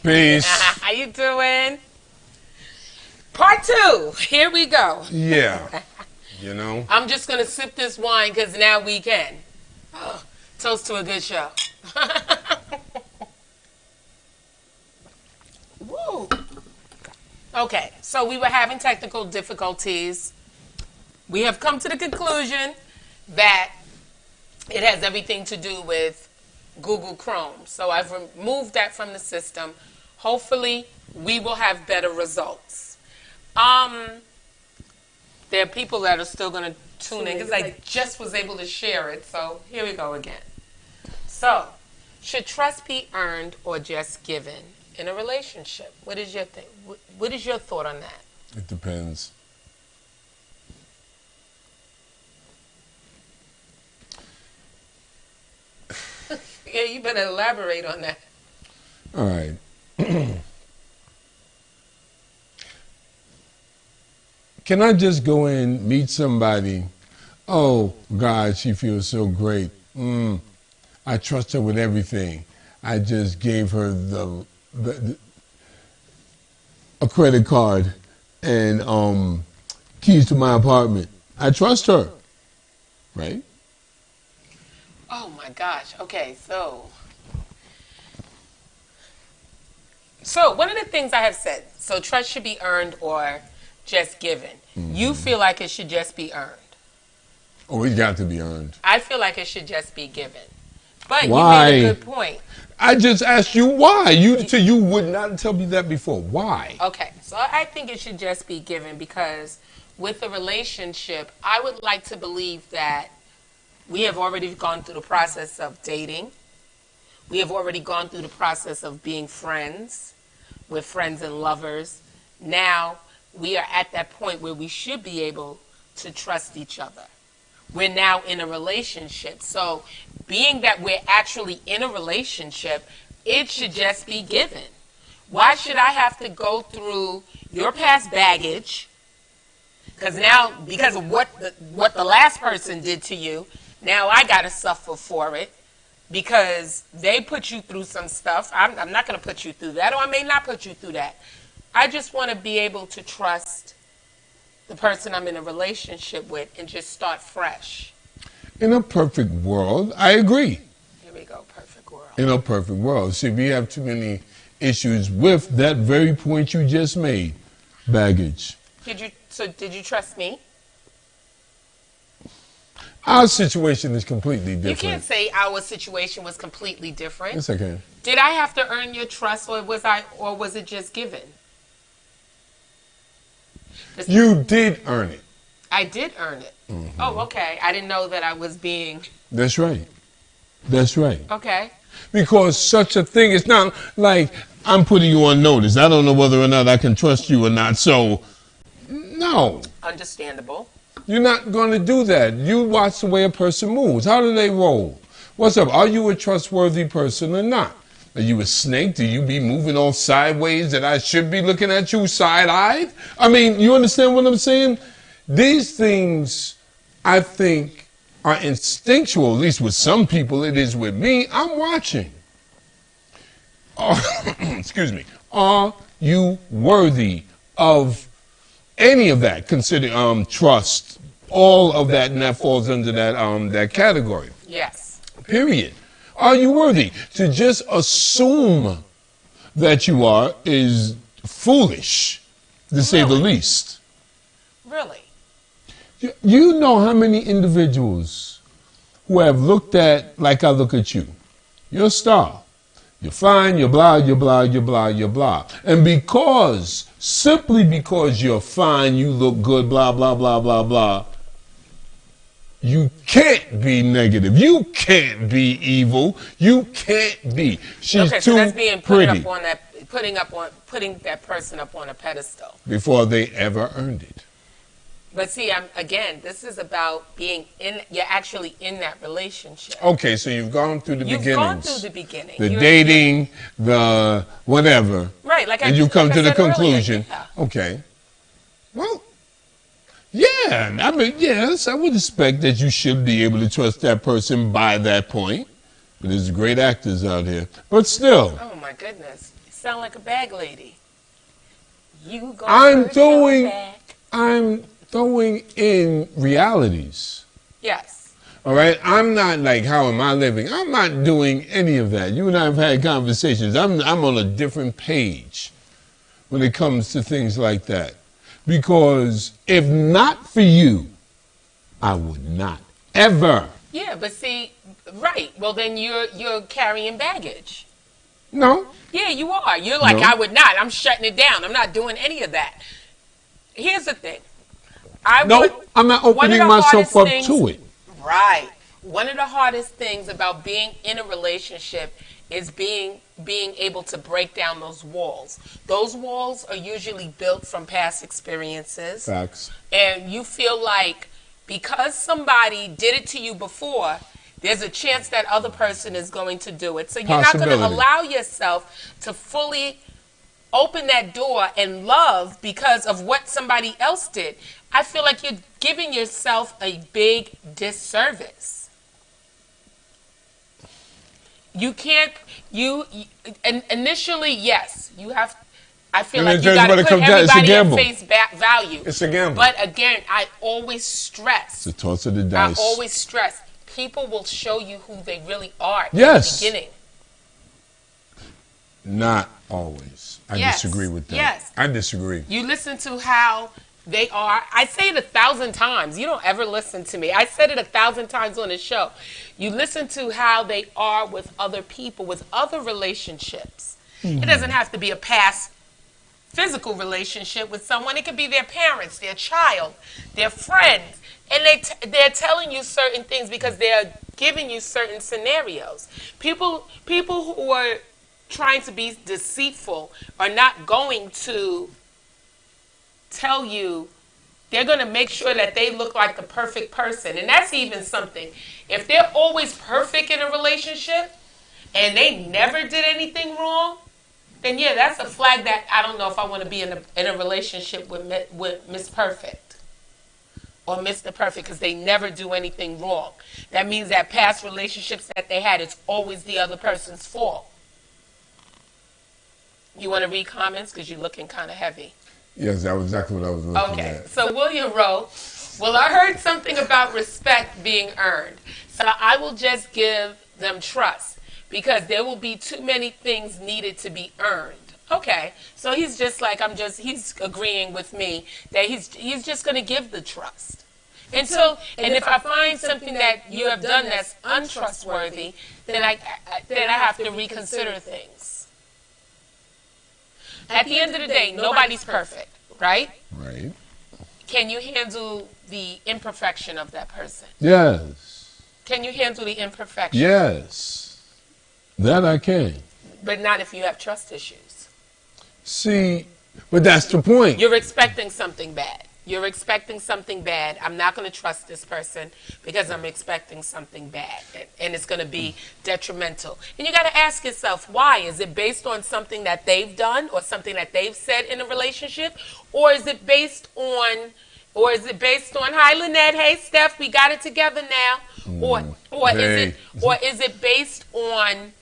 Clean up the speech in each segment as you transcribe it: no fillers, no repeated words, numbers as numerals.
Peace. How you doing? Part 2. Here we go. Yeah. You know? I'm just going to sip this wine because now we can. Oh, toast to a good show. Woo. Okay, so we were having technical difficulties. We have come to the conclusion that it has everything to do with Google Chrome. So I've removed that from the system. Hopefully, we will have better results. There are people that are still going to tune in because I just was able to share it. So here we go again. So, should trust be earned or just given in a relationship? What is your thing? What is your thought on that? It depends. Yeah, you better elaborate on that. All right. Can I just go in, meet somebody? Oh, God, she feels so great. I trust her with everything. I just gave her a credit card and keys to my apartment. I trust her, right? Oh my gosh. Okay, so one of the things I have said, so trust should be earned or just given. You feel like it should just be earned. Oh, it got to be earned. I feel like it should just be given. But Why? you made a good point. I just asked you why. You would not tell me that before. Why? Okay, so I think it should just be given because with a relationship, I would like to believe that we have already gone through the process of dating. We have already gone through the process of being friends. We're friends and lovers. Now, we are at that point where we should be able to trust each other. We're now in a relationship. So, being that we're actually in a relationship, it should just be given. Why should I have to go through your past baggage? Because of what the last person did to you, now I got to suffer for it because they put you through some stuff. I'm not going to put you through that, or I may not put you through that. I just want to be able to trust the person I'm in a relationship with and just start fresh. In a perfect world, I agree. Here we go, perfect world. In a perfect world. See, we have too many issues with that very point you just made. Baggage. Did you trust me? Our situation is completely different. You can't say our situation was completely different. Yes, I can. Did I have to earn your trust, or was it just given? You did earn it. I did earn it. Oh, okay. I didn't know that I was being... That's right. That's right. Okay. Because such a thing is not like I'm putting you on notice. I don't know whether or not I can trust you or not. So, no. Understandable. You're not going to do that. You watch the way a person moves. How do they roll? What's up? Are you a trustworthy person or not? Are you a snake? Do you be moving all sideways that I should be looking at you side-eyed? I mean, you understand what I'm saying? These things, I think, are instinctual. At least with some people, it is with me. I'm watching. Excuse me. Are you worthy of any of that? Consider trust, all of that, and that falls under that category. Yes. Period. Are you worthy? To just assume that you are is foolish, to say the least. Really? You know how many individuals who have looked at, like I look at you, you're a star. You're fine, you're blah, you're blah, you're blah, you're blah. And simply because you're fine, you look good, blah, blah, blah, blah, blah, you can't be negative. You can't be evil. You can't be. She's okay, too so that's being pretty. putting that person up on a pedestal. Before they ever earned it. But see, this is about you're actually in that relationship. Okay, so you've gone through the beginnings. You've gone through the beginning. The dating, the whatever. Right, and you come to the said earlier, conclusion. yeah. Okay. Well, yeah, I mean, yes, I would expect that you should be able to trust that person by that point. But there's great actors out here. But still. Oh my goodness. sound like a bag lady. You go I'm first, your throwing, bag. I'm throwing in realities. Yes. All right, I'm not like, how am I living? I'm not doing any of that. You and I have had conversations. I'm on a different page when it comes to things like that. Because if not for you, I would not ever. Yeah, but see, right. Well, then you're carrying baggage. No. Yeah, you are. You're like, No. I would not. I'm shutting it down. I'm not doing any of that. Here's the thing. I'm not opening myself up to it. Right. One of the hardest things about being in a relationship is being able to break down those walls. Those walls are usually built from past experiences. Facts. And you feel like because somebody did it to you before, there's a chance that other person is going to do it. So you're not going to allow yourself to fully open that door and love because of what somebody else did. I feel like you're giving yourself a big disservice. You can't, initially, yes, you have, I feel like you got to put everybody at face value. It's a gamble. But again, I always stress. It's a toss of the dice. I always stress. People will show you who they really are in Yes. the beginning. Not always. I disagree with that. Yes. I disagree. You listen to how they are. I say it 1,000 times. You don't ever listen to me. I said it 1,000 times on the show. You listen to how they are with other people, with other relationships. Mm-hmm. It doesn't have to be a past physical relationship with someone. It could be their parents, their child, their friends. And they're telling you certain things because they're giving you certain scenarios. People who are trying to be deceitful are not going to tell you. They're going to make sure that they look like the perfect person. And that's even something. If they're always perfect in a relationship and they never did anything wrong, then yeah, that's a flag that I don't know if I want to be in a relationship with Miss Perfect or Mr. Perfect because they never do anything wrong. That means that past relationships that they had, it's always the other person's fault. You want to read comments because you're looking kind of heavy. Yes, that was exactly what I was looking at. Okay, so William wrote, well, I heard something about respect being earned, so I will just give them trust because there will be too many things needed to be earned. Okay, so he's just like, he's agreeing with me that he's just going to give the trust. And if I find something that you have done that's untrustworthy, then I have to reconsider things. At the end of the day, nobody's perfect, right? Right. Can you handle the imperfection of that person? Yes. Can you handle the imperfection? Yes. That I can. But not if you have trust issues. See, but that's the point. You're expecting something bad. You're expecting something bad. I'm not going to trust this person because I'm expecting something bad. And it's going to be detrimental. And you got to ask yourself, why? Is it based on something that they've done or something that they've said in a relationship? Or is it based on, hi, Lynette, hey, Steph, we got it together now? Or is it based on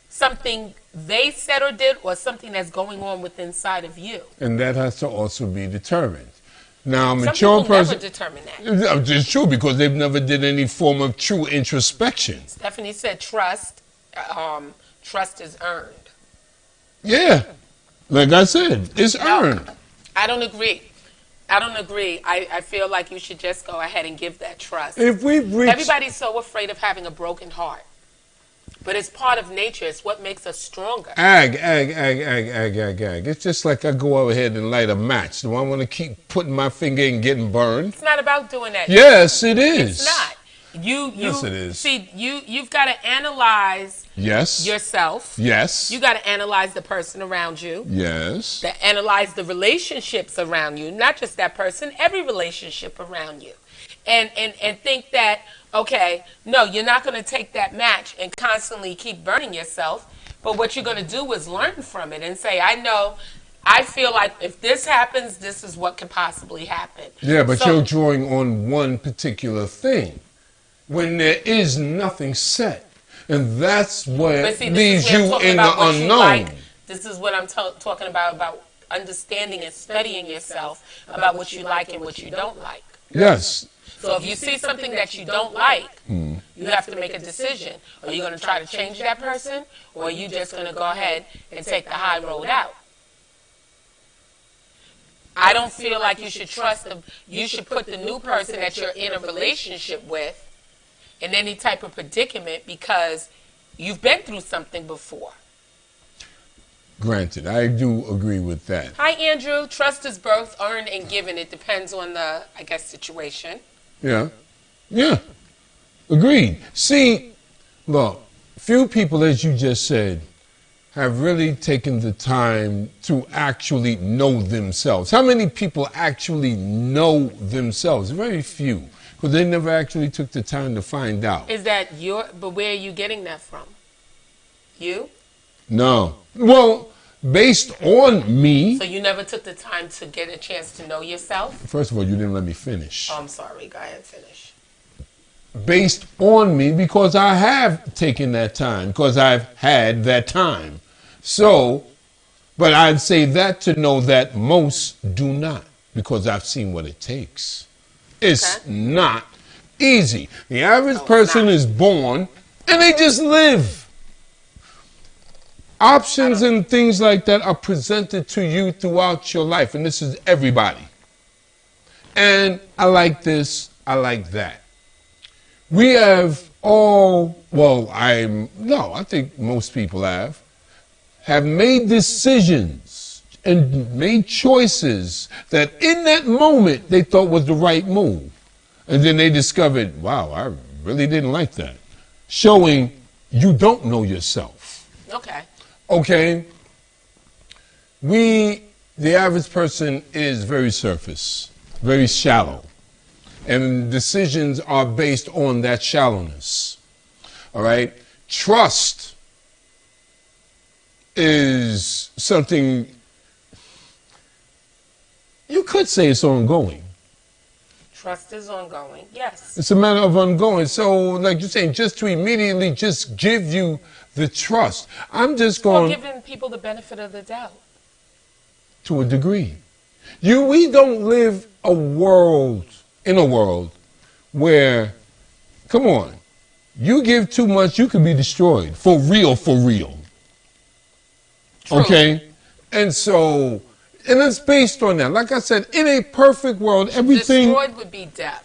something they said or did or something that's going on within inside of you? And that has to also be determined. Now, a Some mature people person. never determine that. It's true because they've never did any form of true introspection. Stephanie said trust is earned. Yeah. Like I said, it's earned. I don't agree. I feel like you should just go ahead and give that trust. Everybody's so afraid of having a broken heart. But it's part of nature. It's what makes us stronger. Ag. It's just like I go over ahead and light a match. Do I want to keep putting my finger and getting burned? It's not about doing that. Yes, it is. It's not. Yes, it is. See, you've got to analyze yourself. Yes. You got to analyze the person around you. Yes. To analyze the relationships around you, not just that person, every relationship around you. And think that, okay, no, you're not going to take that match and constantly keep burning yourself. But what you're going to do is learn from it and say, I feel like if this happens, this is what could possibly happen. Yeah, but you're drawing on one particular thing when there is nothing set. And that's what leaves you in the unknown. This is what I'm talking about understanding and studying yourself about what you like and what you don't like. Yes. So if you see something that you don't like, you have to make a decision. Are you going to try to change that person, or are you just going to go ahead and take the high road out? I don't feel like you should trust them. You should put the new person that you're in a relationship with in any type of predicament because you've been through something before. Granted, I do agree with that. Hi, Andrew. Trust is both earned and given. It depends on the, I guess, situation. Yeah. Yeah. Agreed. See, look, few people, as you just said, have really taken the time to actually know themselves. How many people actually know themselves? Very few, because they never actually took the time to find out. Is that but where are you getting that from? You? No. Well, based on me. So you never took the time to get a chance to know yourself? First of all, you didn't let me finish. Oh, I'm sorry. Go ahead and finish. Based on me, because I have taken that time, because I've had that time. So, but I'd say that to know that most do not, because I've seen what it takes. It's not easy. The average person is born and they just live. Options and things like that are presented to you throughout your life, and this is everybody. And I like this, I like that. We have all, well, I think most people have made decisions and made choices that in that moment they thought was the right move. And then they discovered, wow, I really didn't like that. Showing you don't know yourself. Okay. Okay? The average person is very surface, very shallow. And decisions are based on that shallowness. All right? Trust is something, you could say it's ongoing. Trust is ongoing, yes. It's a matter of ongoing. So, like you're saying, just to immediately just give you the trust. I'm just going... Well, giving people the benefit of the doubt. To a degree. We don't live in a world where, come on, you give too much, you can be destroyed. For real, for real. True. Okay? And so, and it's based on that. Like I said, in a perfect world, everything... Destroyed would be death.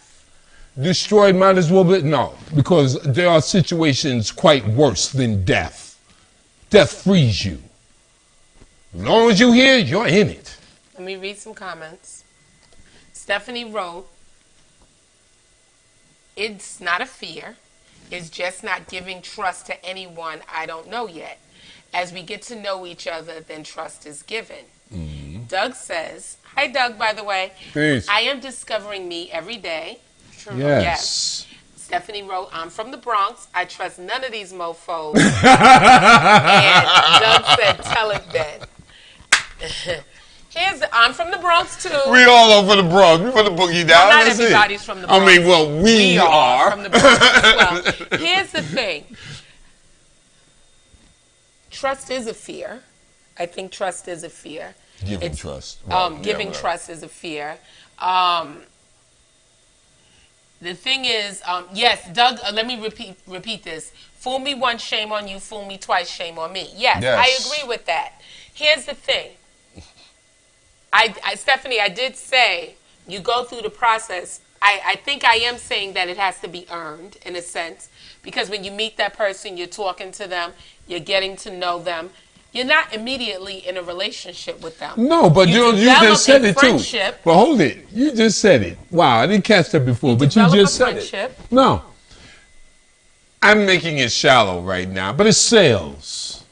Destroyed might as well be... No, because there are situations quite worse than death. Death frees you. As long as you're here, you're in it. Let me read some comments. Stephanie wrote, it's not a fear. It's just not giving trust to anyone I don't know yet. As we get to know each other, then trust is given. Mm-hmm. Doug says, hi Doug, by the way. Peace. I am discovering me every day. True. Yes. Stephanie wrote, I'm from the Bronx. I trust none of these mofos. And Doug said, tell it Ben. I'm from the Bronx too. We all over the Bronx. We from the boogie down. Well, not everybody's from the Bronx. I mean, well, we are from the Bronx as well. Here's the thing. Trust is a fear. I think trust is a fear. Giving trust. Giving trust is a fear. The thing is, yes, Doug, let me repeat this. Fool me once, shame on you. Fool me twice, shame on me. Yes, I agree with that. Here's the thing. Stephanie, I did say you go through the process. I think I am saying that it has to be earned in a sense, because when you meet that person, you're talking to them, you're getting to know them. You're not immediately in a relationship with them. No, but you just said it too. But hold it. You just said it. Wow, I didn't catch that before, but you just said it. No. I'm making it shallow right now, but it's sales.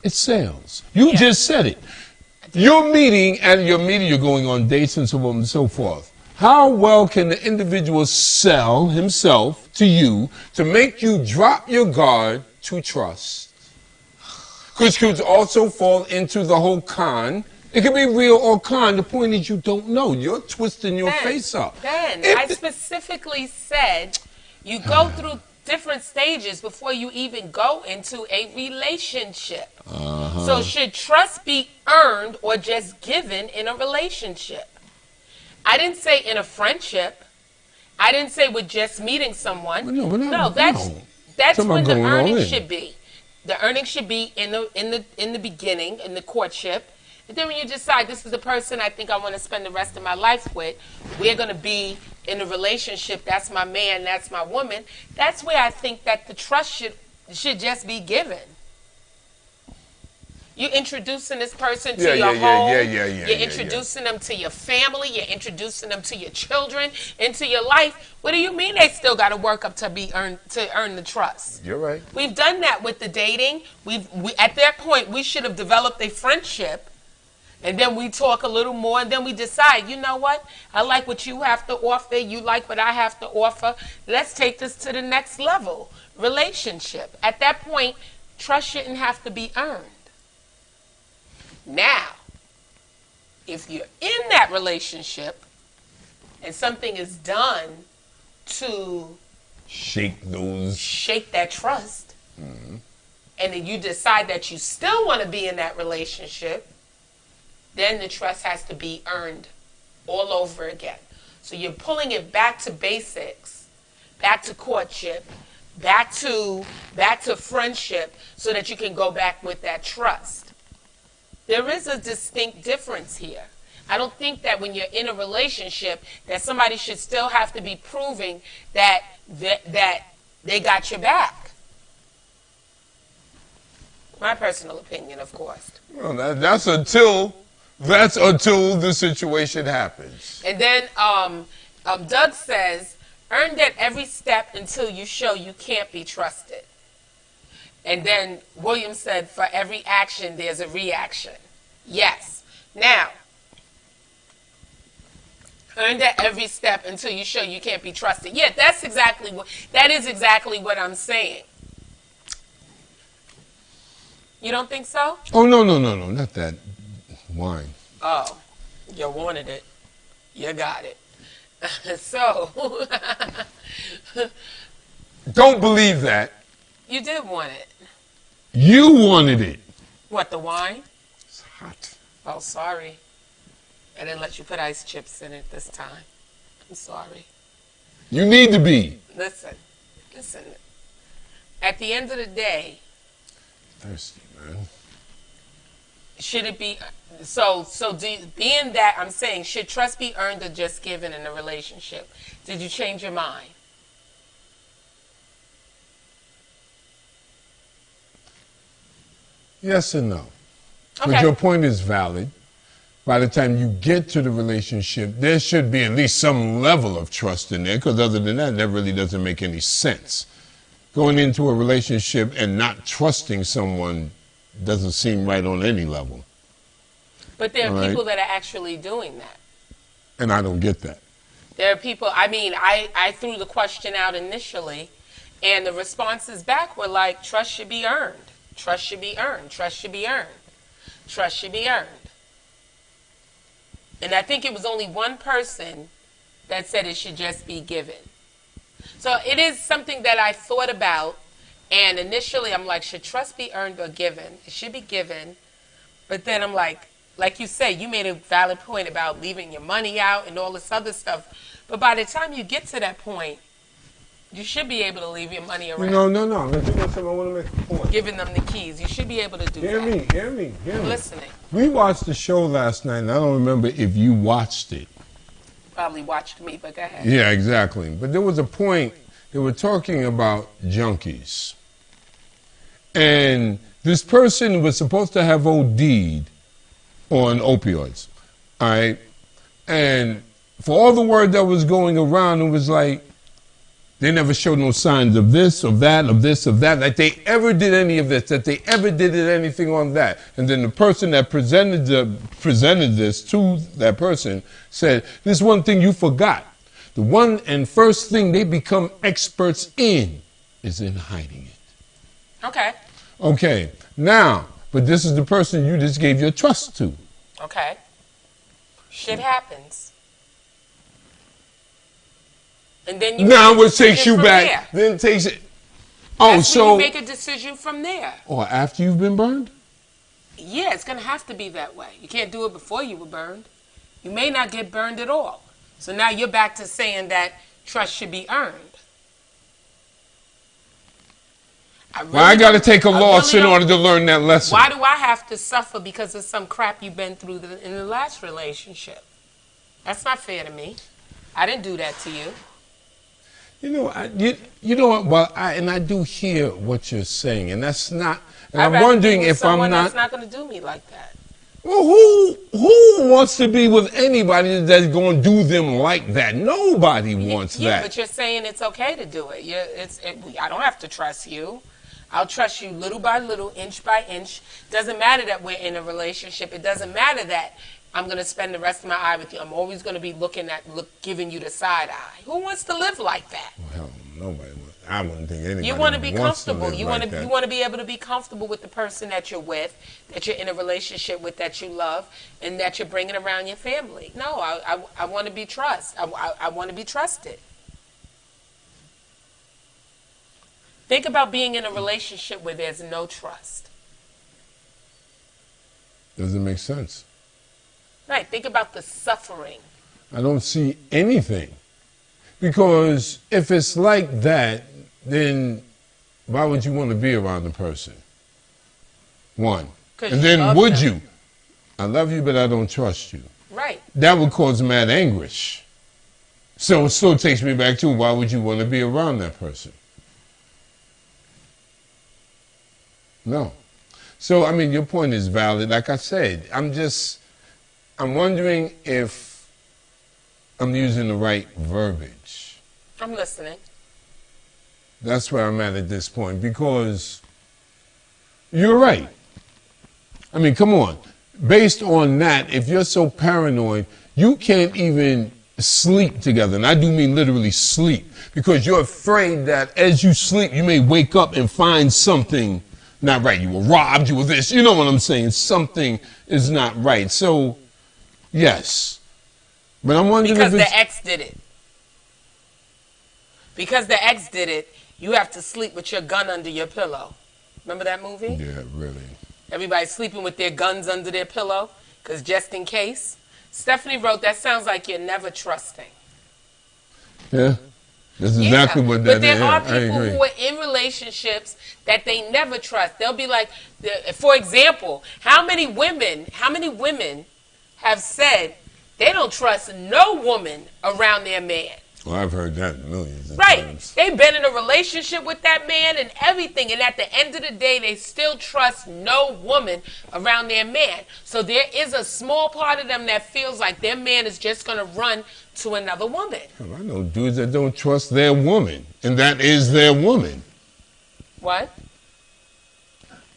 It's sales. You just said it. You're you're going on dates and so on and so forth. How well can the individual sell himself to you to make you drop your guard to trust? Which could also fall into the whole con. It could be real or con. The point is you don't know. You're twisting your face up. I specifically said you go through different stages before you even go into a relationship. So should trust be earned or just given in a relationship? I didn't say in a friendship. I didn't say with just meeting someone. No, that's Talking when about the going all earning in. should be. The earning should be in the beginning, in the courtship. And then when you decide this is the person I think I want to spend the rest of my life with, we're going to be in a relationship, that's my man, that's my woman, that's where I think that the trust should just be given. You're introducing this person to your home. You're introducing them to your family. You're introducing them to your children, into your life. What do you mean they still got to work up to earn the trust? You're right. We've done that with the dating. We at that point we should have developed a friendship, and then we talk a little more, and then we decide. You know what? I like what you have to offer. You like what I have to offer. Let's take this to the next level. Relationship. At that point, trust shouldn't have to be earned. Now, if you're in that relationship and something is done to Shake that trust, and then you decide that you still want to be in that relationship, then the trust has to be earned all over again. So you're pulling it back to basics, back to courtship, back to friendship, so that you can go back with that trust. There is a distinct difference here. I don't think that when you're in a relationship that somebody should still have to be proving that they got your back. My personal opinion, of course. Well, that's until the situation happens. And then Doug says, earned at every step until you show you can't be trusted. And then William said, for every action, there's a reaction. Yes. Now, earned at every step until you show you can't be trusted. Yeah, that is exactly what I'm saying. You don't think so? Oh, no, not that wine. Oh, you wanted it. You got it. So. Don't believe that. You did want it. You wanted it. What, the wine? It's hot. Oh, sorry. I didn't let you put ice chips in it this time. I'm sorry. You need to be. Listen. At the end of the day, Thirsty, man. should it be being that I'm saying, should trust be earned or just given in a relationship? Did you change your mind? Yes and no. Okay. But your point is valid. By the time you get to the relationship, there should be at least some level of trust in there, because other than that really doesn't make any sense. Going into a relationship and not trusting someone doesn't seem right on any level. But there are All right. people that are actually doing that. And I don't get that. There are people, I threw the question out initially, and the responses back were like, trust should be earned. Trust should be earned. Trust should be earned. Trust should be earned. And I think it was only one person that said it should just be given. So it is something that I thought about, and initially I'm like, should trust be earned or given? It should be given. But then I'm like you say, you made a valid point about leaving your money out and all this other stuff. But by the time you get to that point, you should be able to leave your money around. No. Let's do something. I want to make a point. Giving them the keys. You should be able to do Hear that. me. I'm listening. We watched the show last night, and I don't remember if you watched it. Probably watched me, but go ahead. Yeah, exactly. But there was a point, they were talking about junkies. And this person was supposed to have OD'd on opioids. All right? And for all the word that was going around, it was like, they never showed no signs of this, of that, of this, of that, like they ever did any of this, that they ever did anything on that. And then the person that presented this to that person said, this one thing you forgot. The one and first thing they become experts in is in hiding it. Okay. Okay, now, but this is the person you just gave your trust to. Okay. Shit happens. And then you Now make a it takes decision you from back, there. then takes it. Oh, That's so when you make a decision from there. or after you've been burned? Yeah, it's going to have to be that way. You can't do it before you were burned. You may not get burned at all. So now you're back to saying that trust should be earned. Well, I got to take a loss in don't- order to learn that lesson. Why do I have to suffer because of some crap you've been through in the last relationship? That's not fair to me. I didn't do that to you. You know, you know what? Well, I do hear what you're saying, and that's not. And I'd I'm rather wondering be with if I'm someone not. that's not going to do me like that. Well, who wants to be with anybody that's going to do them like that? Nobody wants Yeah, that. but you're saying it's okay to do it. I don't have to trust you. I'll trust you little by little, inch by inch. Doesn't matter that we're in a relationship. It doesn't matter that I'm going to spend the rest of my eye with you. I'm always going to be giving you the side eye. Who wants to live like that? Well, nobody wants. I wouldn't think anybody. You want to be wants comfortable. live You like want to that. you want to be able to be comfortable with the person that you're with, that you're in a relationship with, that you love, and that you're bringing around your family. No, I want to be I want to be trusted. Think about being in a relationship where there's no trust. Doesn't make sense. Right. Think about the suffering. I don't see anything. Because if it's like that, then why would you want to be around the person? One. 'Cause And you then love would them. you? I love you, but I don't trust you. Right. That would cause mad anguish. So it still takes me back to why would you want to be around that person? No. So, I mean, your point is valid. Like I said, I'm wondering if I'm using the right verbiage. I'm listening. That's where I'm at this point, because you're right. I mean, come on. Based on that, if you're so paranoid, you can't even sleep together. And I do mean literally sleep, because you're afraid that as you sleep, you may wake up and find something not right. You were robbed, you were this. You know what I'm saying? Something is not right. So, yes. But I'm wondering Because if it's... the ex did it. Because the ex did it, you have to sleep with your gun under your pillow. Remember that movie? Yeah, really. Everybody's sleeping with their guns under their pillow, because just in case. Stephanie wrote, that sounds like you're never trusting. Yeah. That's exactly what that is. But there are I people agree. who are in relationships that they never trust. They'll be like, for example, how many women have said they don't trust no woman around their man? Well, I've heard that millions of Right. times. They've been in a relationship with that man and everything, and at the end of the day, they still trust no woman around their man. So there is a small part of them that feels like their man is just going to run to another woman. Well, I know dudes that don't trust their woman, and that is their woman. What?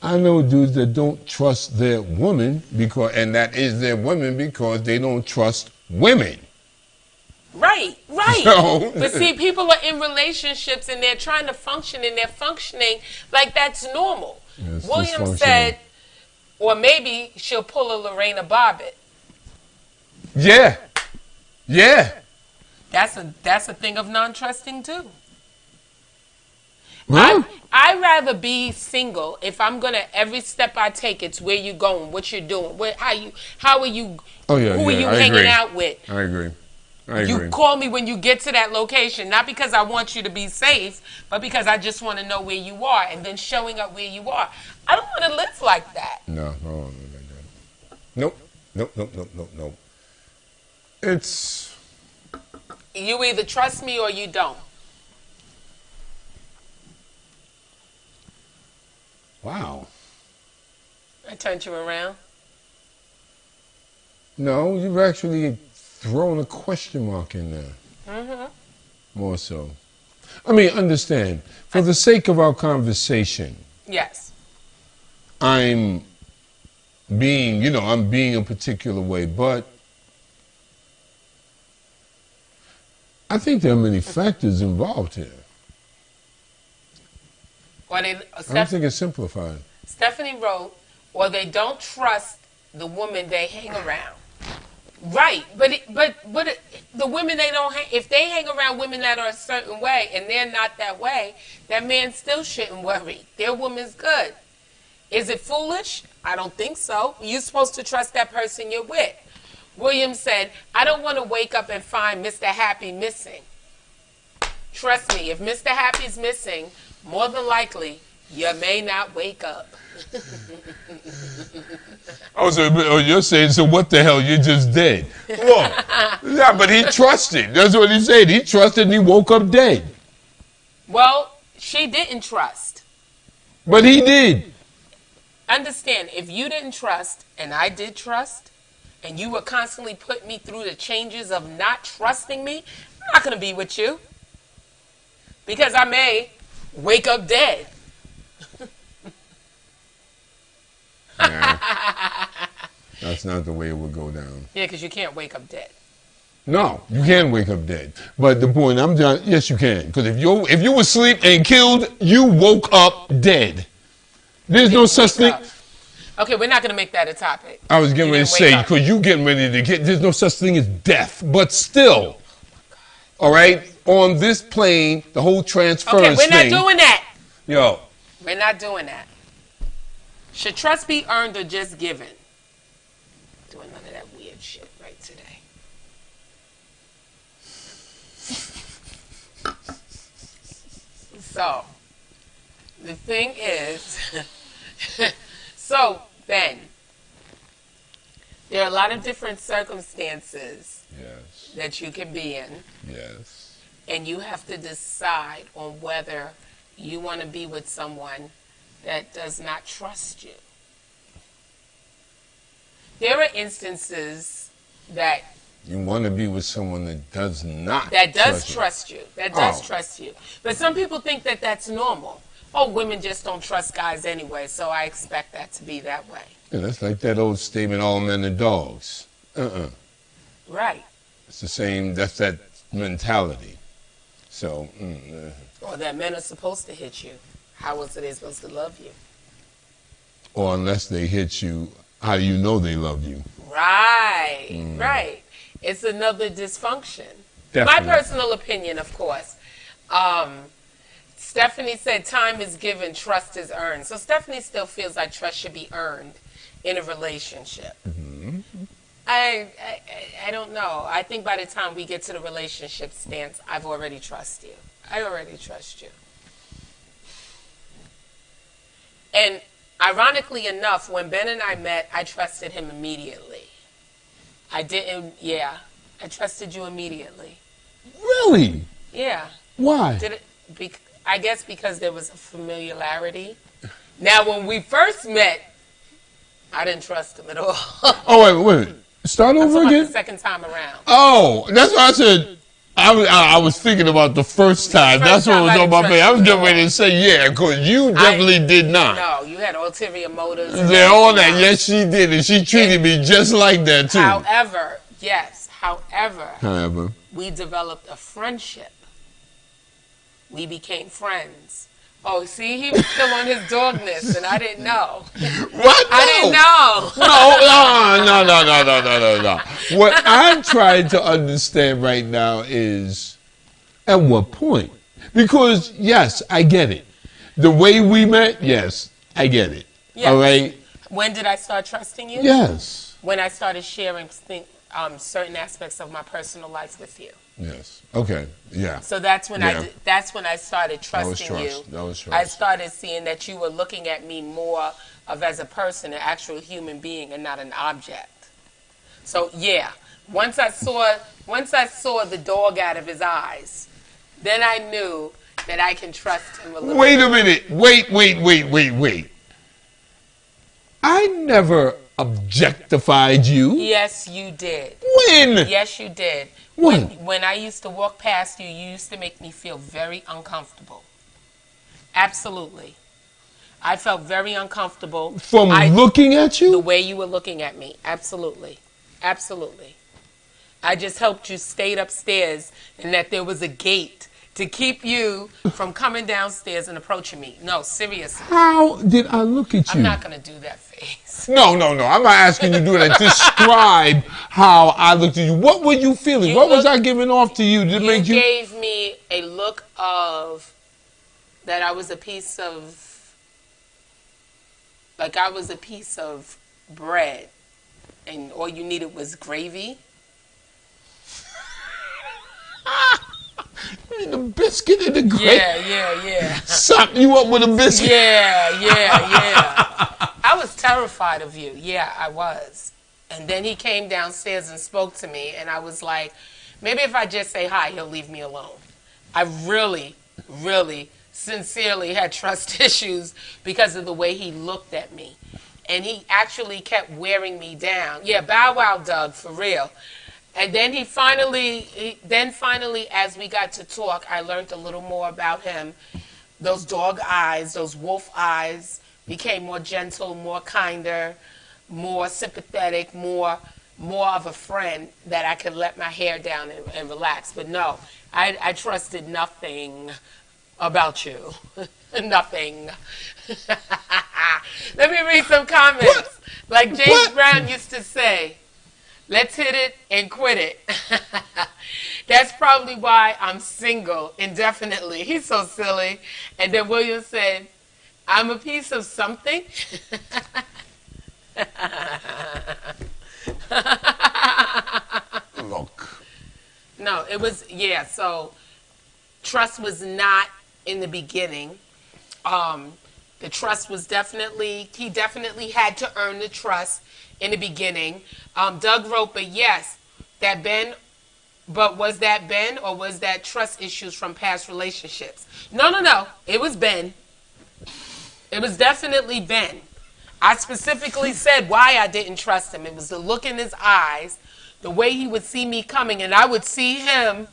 I know dudes that don't trust their woman, and that is their woman because they don't trust women. Right, right. So- But see, people are in relationships and they're trying to function and they're functioning like that's normal. Yeah, it's William dysfunctional. said, or maybe she'll pull a Lorena Bobbitt. Yeah. Yeah. That's a thing of non-trusting too. Huh? I'd rather be single if I'm gonna every step I take, it's where you going, what you're doing, how are you, Oh, yeah, who are yeah, you I hanging agree. out with. I agree. I You agree. call me when you get to that location, not because I want you to be safe, but because I just want to know where you are, and then showing up where you are. I don't want to live like that. No, nope. Nope. It's... You either trust me or you don't. Wow. I turned you around. No, you've actually thrown a question mark in there. Mm-hmm. More so. I mean, understand, for the sake of our conversation, Yes. I'm being a particular way, but I think there are many factors involved here. Or they, I don't think it's simplified. Stephanie wrote, or they don't trust the woman they hang around. Right, the women they don't hang, if they hang around women that are a certain way and they're not that way, that man still shouldn't worry. Their woman's good. Is it foolish? I don't think so. You're supposed to trust that person you're with. William said, I don't want to wake up and find Mr. Happy missing. Trust me, if Mr. Happy's missing, more than likely, you may not wake up. Oh, so you're saying, so what the hell? You're just dead. Whoa. Yeah, but he trusted. That's what he said. He trusted and he woke up dead. Well, she didn't trust. But he did. Understand, if you didn't trust and I did trust, and you were constantly putting me through the changes of not trusting me, I'm not going to be with you. Because I may wake up dead. Nah, that's not the way it would go down. Yeah, because you can't wake up dead. No, you can wake up dead. But the point I'm done. Yes, you can. Because if you were asleep and killed, you woke up dead. There's no such thing. Okay, we're not going to make that a topic. I was getting ready to say, because you getting ready to get, there's no such thing as death. But still, all right, on this plane, the whole transference thing. Okay, we're not doing that. Yo. We're not doing that. Should trust be earned or just given? Doing none of that weird shit right today. So, the thing is, so, Ben, there are a lot of different circumstances that you can be in. Yes. And you have to decide on whether you want to be with someone that does not trust you. There are instances that you want to be with someone that does not trust you. That does trust you. But some people think that that's normal. Oh, women just don't trust guys anyway, so I expect that to be that way. Yeah, that's like that old statement, all men are dogs. Right. It's the same, that's that mentality. So, Or that men are supposed to hit you. How else are they supposed to love you? Or unless they hit you, how do you know they love you? Right, right. It's another dysfunction. Definitely. My personal opinion, of course. Stephanie said time is given, trust is earned. So Stephanie still feels like trust should be earned in a relationship. Mm-hmm. I don't know. I think by the time we get to the relationship stance, I've already trusted you. I already trust you. And ironically enough, when Ben and I met, I trusted him immediately. I trusted you immediately. Really? Yeah. Why? I guess because there was a familiarity. Now, when we first met, I didn't trust him at all. Oh, wait. Start over again? The second time around. Oh, that's why I said, I was thinking about the first time. That's what was on my face. I was getting ready to say, yeah, because you definitely did not. No, you had ulterior motives. They're all that. Yes, she did. And she treated me just like that, too. However, we developed a friendship. We became friends. Oh, see, he was still on his dogness, and I didn't know. What? No. I didn't know. No. What I'm trying to understand right now is, at what point? Because, yes, I get it. The way we met, yes, I get it. Yes. All right? When did I start trusting you? Yes. When I started sharing certain aspects of my personal life with you. Yes. Okay. Yeah. So that's when I started trusting you. That was trust. I started seeing that you were looking at me more of as a person, an actual human being, and not an object. So yeah, once I saw the dog out of his eyes, then I knew that I can trust him a little. Wait a minute. Wait. I never objectified you. Yes, you did. When? Yes, you did. When I used to walk past you, you used to make me feel very uncomfortable. Absolutely. I felt very uncomfortable. From looking at you? The way you were looking at me. Absolutely. Absolutely. I just hoped you stayed upstairs and that there was a gate to keep you from coming downstairs and approaching me. No, seriously. How did I look at you? I'm not going to do that face. No. I'm not asking you to do that. Describe how I looked at you. What were you feeling? What was I giving off to you to make you? You gave me a look of that I was a piece of, like I was a piece of bread, and all you needed was gravy. The biscuit and the gravy. Yeah. Sop you up with a biscuit. Yeah. I was terrified of you. Yeah, I was. And then he came downstairs and spoke to me, and I was like, maybe if I just say hi, he'll leave me alone. I really, sincerely had trust issues because of the way he looked at me. And he actually kept wearing me down. Yeah, Bow Wow Doug, for real. And then finally, as we got to talk, I learned a little more about him. Those dog eyes, those wolf eyes became more gentle, more kinder, more sympathetic, more of a friend that I could let my hair down and relax. But no, I trusted nothing about you. Nothing. Let me read some comments. What? Like James Brown used to say, let's hit it and quit it. That's probably why I'm single indefinitely. He's so silly. And then William said, I'm a piece of something. Look. No, it was, so trust was not in the beginning. The trust was he definitely had to earn the trust in the beginning. Doug wrote, but yes, but was that Ben or was that trust issues from past relationships? No, it was Ben. It was definitely Ben. I specifically said why I didn't trust him. It was the look in his eyes, the way he would see me coming, and I would see him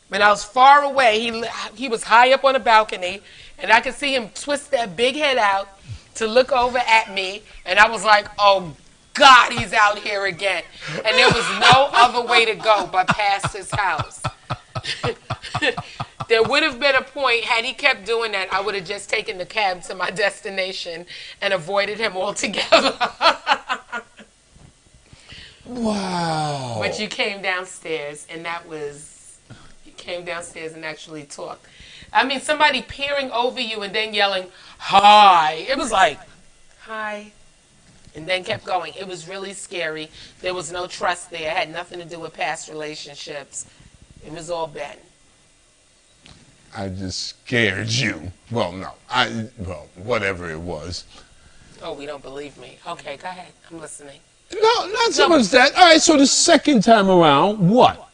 when I was far away. He was high up on a balcony, and I could see him twist that big head out to look over at me, and I was like, oh, God, he's out here again. And there was no other way to go but past his house. There would have been a point, had he kept doing that, I would have just taken the cab to my destination and avoided him altogether. Wow. But you came downstairs, and you came downstairs and actually talked. I mean, somebody peering over you and then yelling, hi. It was like, hi. And then kept going. It was really scary. There was no trust there. It had nothing to do with past relationships. It was all Ben. I just scared you. Well, no. Whatever it was. Oh, we don't believe me. Okay, go ahead. I'm listening. No, not so much that. All right, so the second time around, what?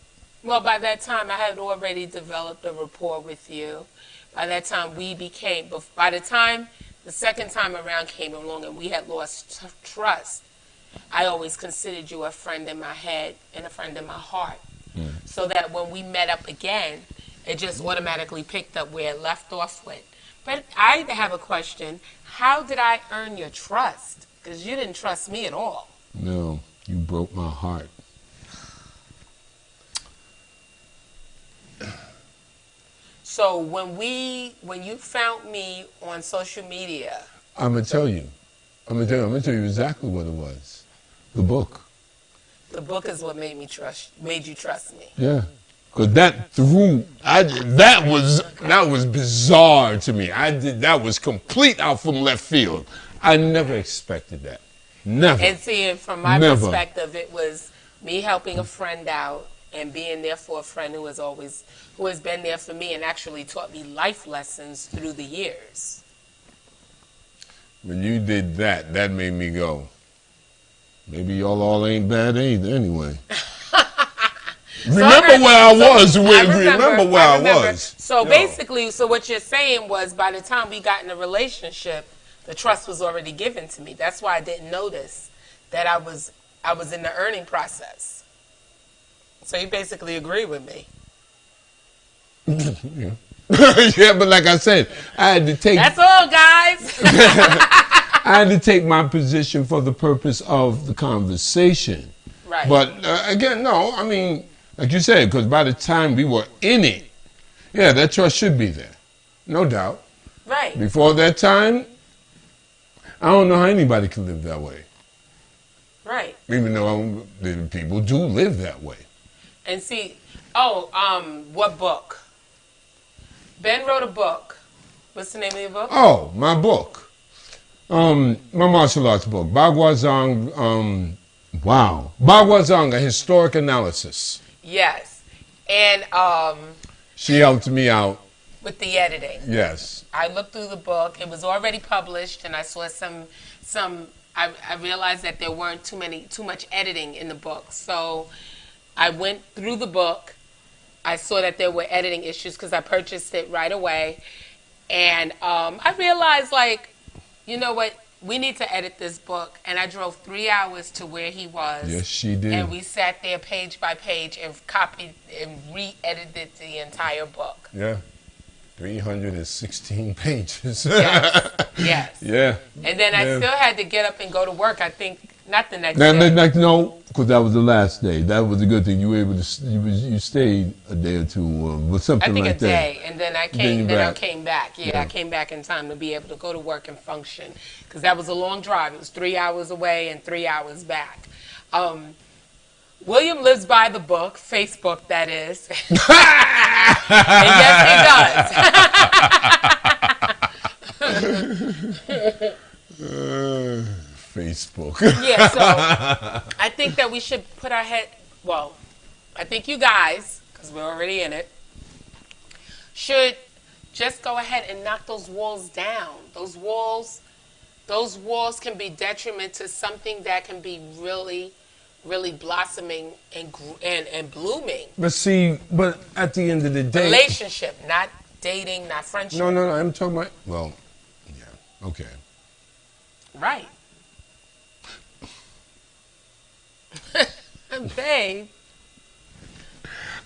Well, by that time, I had already developed a rapport with you. By that time, by the time the second time around came along and we had lost trust, I always considered you a friend in my head and a friend in my heart. So that when we met up again, it just automatically picked up where it left off with. But I have a question. How did I earn your trust? Because you didn't trust me at all. No, you broke my heart. So when you found me on social media, I'm gonna tell you exactly what it was. The book. The book is what made you trust me. Yeah, because that was bizarre to me. That was complete out from left field. I never expected that. Never. And seeing from my perspective, it was me helping a friend out and being there for a friend who has been there for me and actually taught me life lessons through the years. When you did that made me go, maybe y'all all ain't bad either anyway. Remember where I was. Remember where I was. So basically, what you're saying was by the time we got in a relationship, the trust was already given to me. That's why I didn't notice that I was in the earning process. So you basically agree with me. Yeah, but like I said, I had to take... That's all, guys. I had to take my position for the purpose of the conversation. Right. But again, no, I mean, like you said, because by the time we were in it Yeah, that trust should be there. No doubt. Right. Before that time, I don't know how anybody can live that way. Right. Even though the people do live that way. And see, what book? Ben wrote a book. What's the name of your book? Oh, my book. My martial arts book. Bagua Zhang, A Historic Analysis. Yes. And She helped me out. with the editing. Yes. I looked through the book. It was already published, and I saw some. I realized that there weren't too much editing in the book. So I went through the book. I saw that there were editing issues because I purchased it right away, and I realized, like, you know what? We need to edit this book. And I drove 3 hours to where he was. Yes, she did. And we sat there page by page and copied and re-edited the entire book. Yeah. 316 pages. Yes. Yes. Yeah. And then I still had to get up and go to work. I think not the next No, day. no, because that was the last day. That was a good thing. You were able to. You stayed a day or two, with something I think like a that. day, and then I Then came. you Then I back. came back. Yeah, I came back in time to be able to go to work and function, because that was a long drive. It was 3 hours away and 3 hours back. William lives by the book, Facebook, that is. And yes, he does. Facebook. Yeah, so I think that we should put our head. Well, I think you guys, because we're already in it, should just go ahead and knock those walls down. Those walls can be detriment to something that can be really, really blossoming and blooming. But at the end of the day, Relationship, not dating, not friendship. no, I'm talking about. Well, yeah, okay. Right. Babe.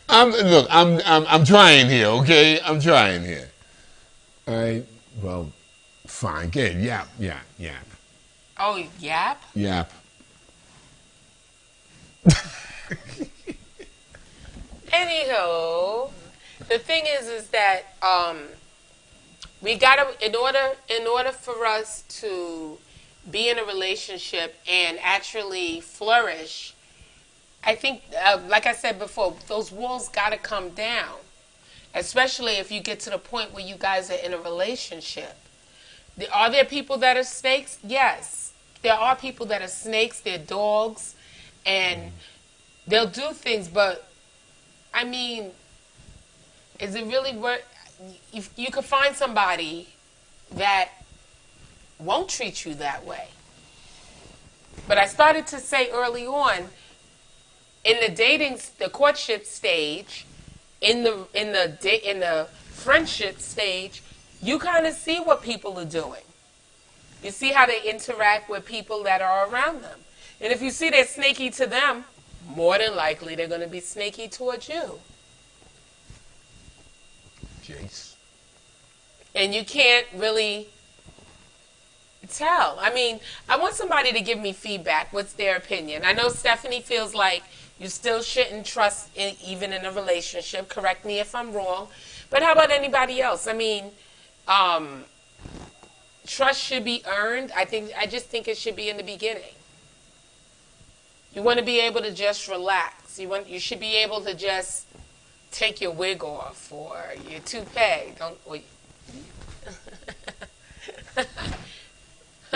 I'm trying here, okay? I'm trying here. Well, fine, good. Yap. Oh, yap? Yap. Anywho, the thing is that we gotta, in order for us to be in a relationship and actually flourish, I think, like I said before, those walls gotta come down. Especially if you get to the point where you guys are in a relationship. Are there people that are snakes? Yes. There are people that are snakes, they're dogs, and they'll do things, but I mean, is it really worth? If you could find somebody that won't treat you that way. But I started to say early on, in the courtship stage, in the friendship stage, you kind of see what people are doing. You see how they interact with people that are around them. And if you see they're snaky to them, more than likely they're going to be snaky towards you. Jace. And you can't really tell. I mean, I want somebody to give me feedback. What's their opinion? I know Stephanie feels like you still shouldn't trust even in a relationship. Correct me if I'm wrong. But how about anybody else? I mean, trust should be earned. I just think it should be in the beginning. You want to be able to just relax. You should be able to just take your wig off or your toupee.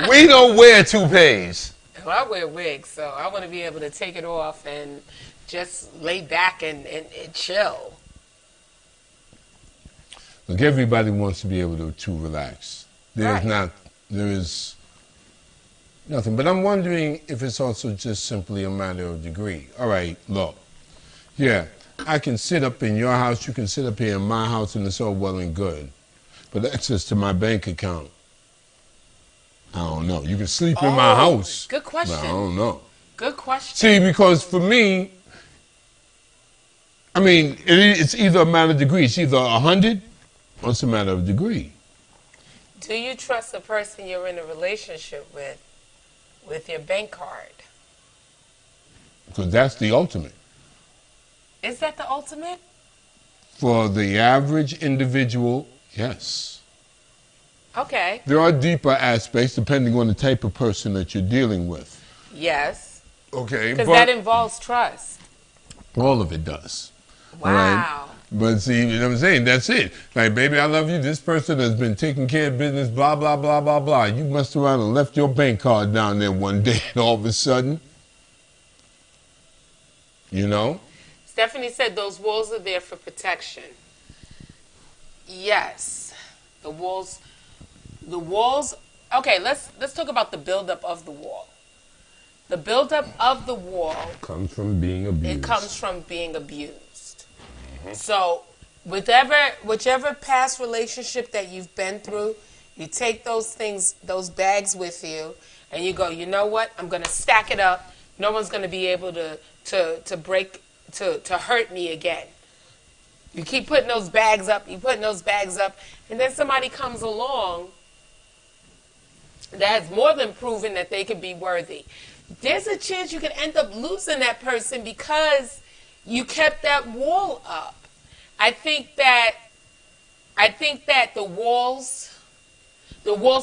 We don't wear toupees. Well, I wear wigs, so I want to be able to take it off and just lay back and chill. Look, everybody wants to be able to relax. There is nothing. But I'm wondering if it's also just simply a matter of degree. All right, look. Yeah, I can sit up in your house, you can sit up here in my house, and it's all well and good. But access to my bank account, I don't know. You can sleep in my house. Good question. But I don't know. Good question. See, because for me, I mean, it's either a matter of degree. It's either 100 or it's a matter of degree. Do you trust the person you're in a relationship with your bank card? Because that's the ultimate. Is that the ultimate? For the average individual, yes. Okay. There are deeper aspects depending on the type of person that you're dealing with. Yes. Okay, Because but that involves trust. all of it does. Wow. All right? But see, you know what I'm saying? That's it. Like, baby, I love you. This person has been taking care of business, blah, blah, blah, blah, blah. You messed around and left your bank card down there one day, and all of a sudden, you know? Stephanie said those walls are there for protection. Yes. The walls, okay, let's talk about the buildup of the wall. The buildup of the wall Comes from being abused. It comes from being abused. So, whichever past relationship that you've been through, you take those things, those bags with you, and you go, you know what? I'm going to stack it up. No one's going to be able to hurt me again. You keep putting those bags up, and then somebody comes along that has more than proven that they could be worthy. There's a chance you could end up losing that person because you kept that wall up. I think that the walls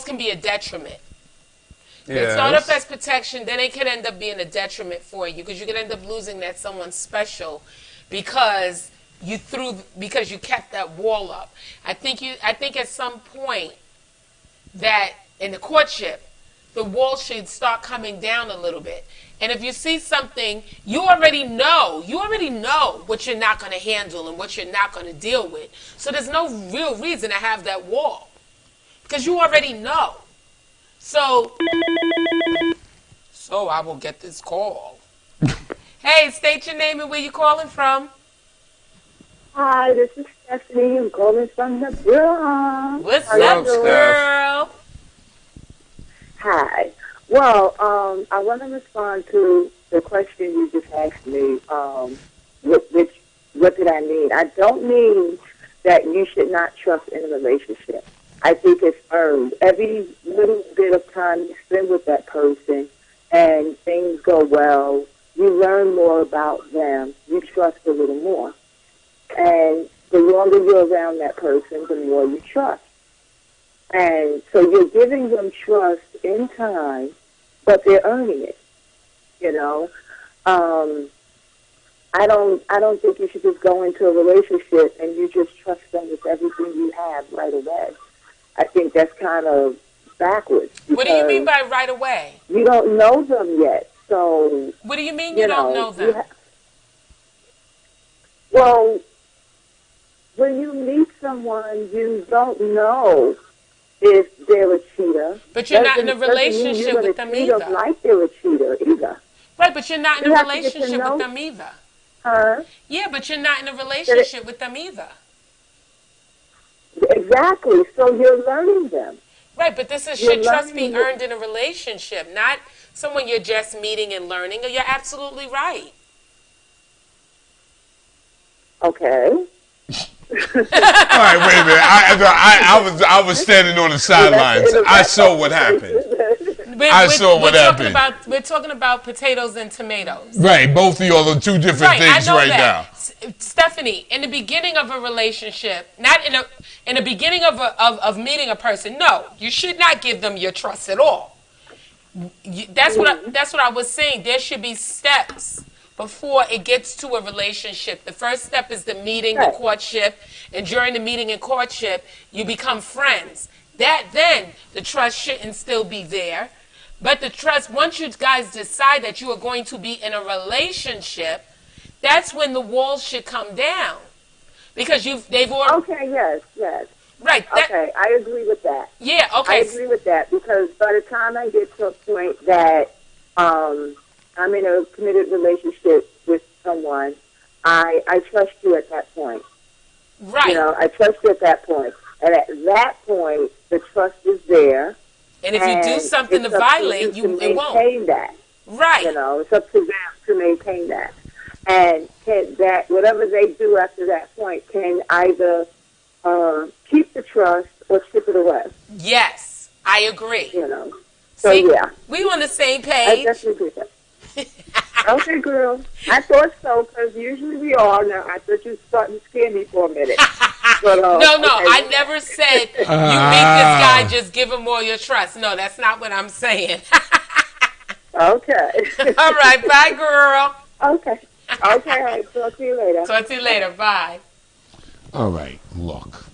can be a detriment. They start up as protection, then it can end up being a detriment for you because you can end up losing that someone special because you kept that wall up. I think at some point that in the courtship, the wall should start coming down a little bit. And if you see something, you already know what you're not going to handle and what you're not going to deal with. So there's no real reason to have that wall because you already know. So I will get this call. Hey, state your name and where you calling from. Hi, this is Stephanie. I'm calling from the Bronx. What's up, girl? Hi. Well, I want to respond to the question you just asked me. What did I mean? I don't mean that you should not trust in a relationship. I think it's earned. Every little bit of time you spend with that person and things go well, you learn more about them, you trust a little more. And the longer you're around that person, the more you trust. And so you're giving them trust in time, but they're earning it, you know. I don't think you should just go into a relationship and you just trust them with everything you have right away. I think that's kind of backwards. What do you mean by right away? You don't know them yet, so... What do you mean you don't know them? Well, when you meet someone, you don't know if they're a cheater. But you're not in a relationship with them either. Like they're a cheater either. Right, but you're not in a relationship with them either. Huh? Yeah, but you're not in a relationship with them either. Exactly. So you're learning them. Right, but should trust be earned in a relationship, not someone you're just meeting and learning. You're absolutely right. Okay. All right, wait a minute. I was standing on the sidelines. I saw what happened. We're talking about potatoes and tomatoes. Right, both of y'all are two different things right now. Stephanie, in the beginning of a relationship, not in the beginning of meeting a person, no, you should not give them your trust at all. That's what I was saying. There should be steps before it gets to a relationship. The first step is the meeting, the courtship, and during the meeting and courtship, you become friends. Then the trust shouldn't still be there. But the trust, once you guys decide that you are going to be in a relationship, that's when the walls should come down. Because they've already... Okay, yes. Right. Okay, I agree with that. Yeah, okay. I agree with that because by the time I get to a point that I'm in a committed relationship with someone, I trust you at that point. Right. You know, I trust you at that point. And at that point, the trust is there. And if you do something to violate, it won't. Maintain that. Right. You know, it's up to them to maintain that. And whatever they do after that point can either keep the trust or strip it away. Yes, I agree. You know. So, see, yeah. we on the same page. I definitely agree with that. Okay, girl. I thought so, because usually we are. Now, I thought you were starting to scare me for a minute. But, No, okay. I never said you meet this guy, just give him all your trust. No, that's not what I'm saying. Okay. All right, bye, girl. Okay. Okay, all right. Talk to you later. Talk to you later. Bye. All right, look.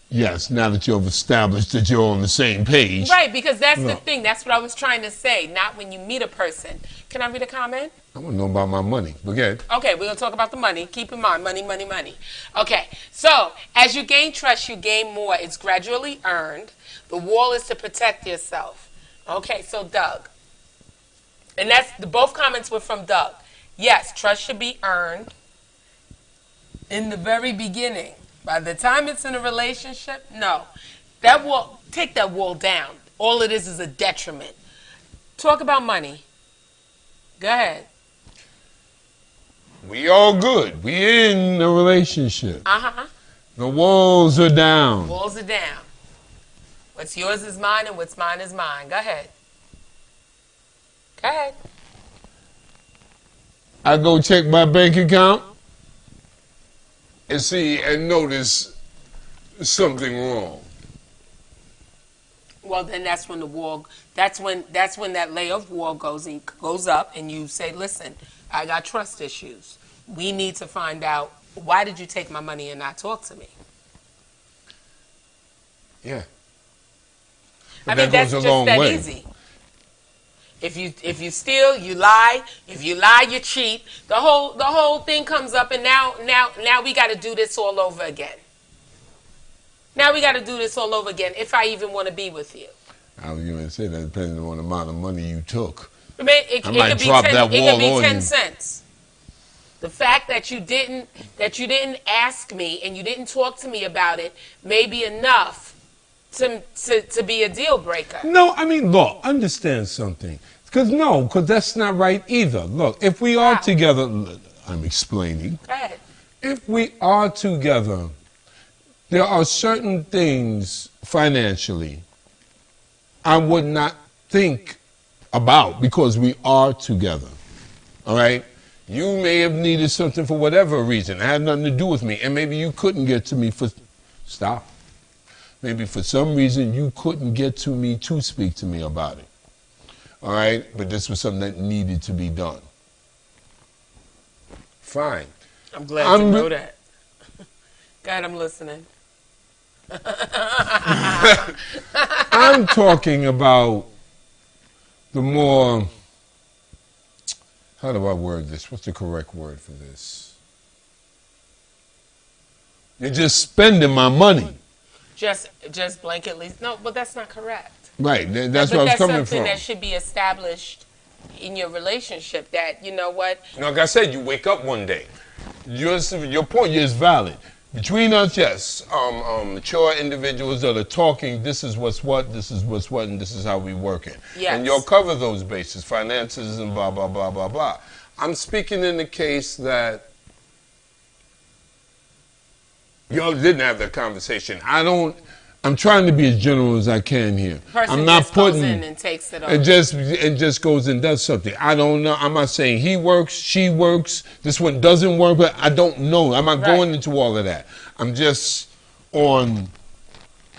Yes, now that you've established that you're on the same page. Right, because that's the Look. thing. That's what I was trying to say. Not when you meet a person. Can I read a comment? I want to know about my money. But go ahead. Okay, we're going to talk about the money. Keep in mind, money, money, money. Okay, so as you gain trust, you gain more. It's gradually earned. The wall is to protect yourself. Okay, so Doug. And both comments were from Doug. Yes, trust should be earned in the very beginning. By the time it's in a relationship, no. That wall, take that wall down. All it is a detriment. Talk about money. Go ahead. We all good. We in a relationship. Uh-huh. The walls are down. Walls are down. What's yours is mine and what's mine is mine. Go ahead. Go ahead. I go check my bank account and see and notice something wrong. Well, then that's when the wall. That's when that layer of wall goes up, and you say, "Listen, I got trust issues. We need to find out why did you take my money and not talk to me." Yeah. I mean, that's just that easy. If you steal, you lie. If you lie, you cheat. The whole thing comes up, and now we got to do this all over again. Now we got to do this all over again. If I even want to be with you, I was going to say that depending on the amount of money you took. I mean, it might could be drop 10, that it wall could be on 10 you. cents. The fact that you didn't ask me and you didn't talk to me about it may be enough to be a deal breaker. No, I mean, look, understand something. Because that's not right either. Look, if we are Wow. together, I'm explaining. Go ahead. If we are together, there are certain things financially I would not think about because we are together. All right? You may have needed something for whatever reason. It had nothing to do with me. And maybe you couldn't get to me for... Stop. Maybe for some reason you couldn't get to me to speak to me about it. All right? But this was something that needed to be done. Fine. I'm glad to know that. God, I'm listening. I'm talking about the more... How do I word this? What's the correct word for this? You're just spending my money. Just blanketly. No, but that's not correct. Right. That's But where I was that's coming something from. that should be established in your relationship. That, you know what? Like I said, you wake up one day. Your point is valid. Between us, yes, mature individuals that are talking, this is what's what, this is what's what, and this is how we work it. Yes. And you'll cover those bases, finances and blah, blah, blah, blah, blah. I'm speaking in the case that y'all didn't have that conversation. I'm trying to be as general as I can here. Person I'm not just goes putting... in and takes it over. It just goes and does something. I don't know. I'm not saying he works, she works, this one doesn't work, but I don't know. I'm not going into all of that. I'm just on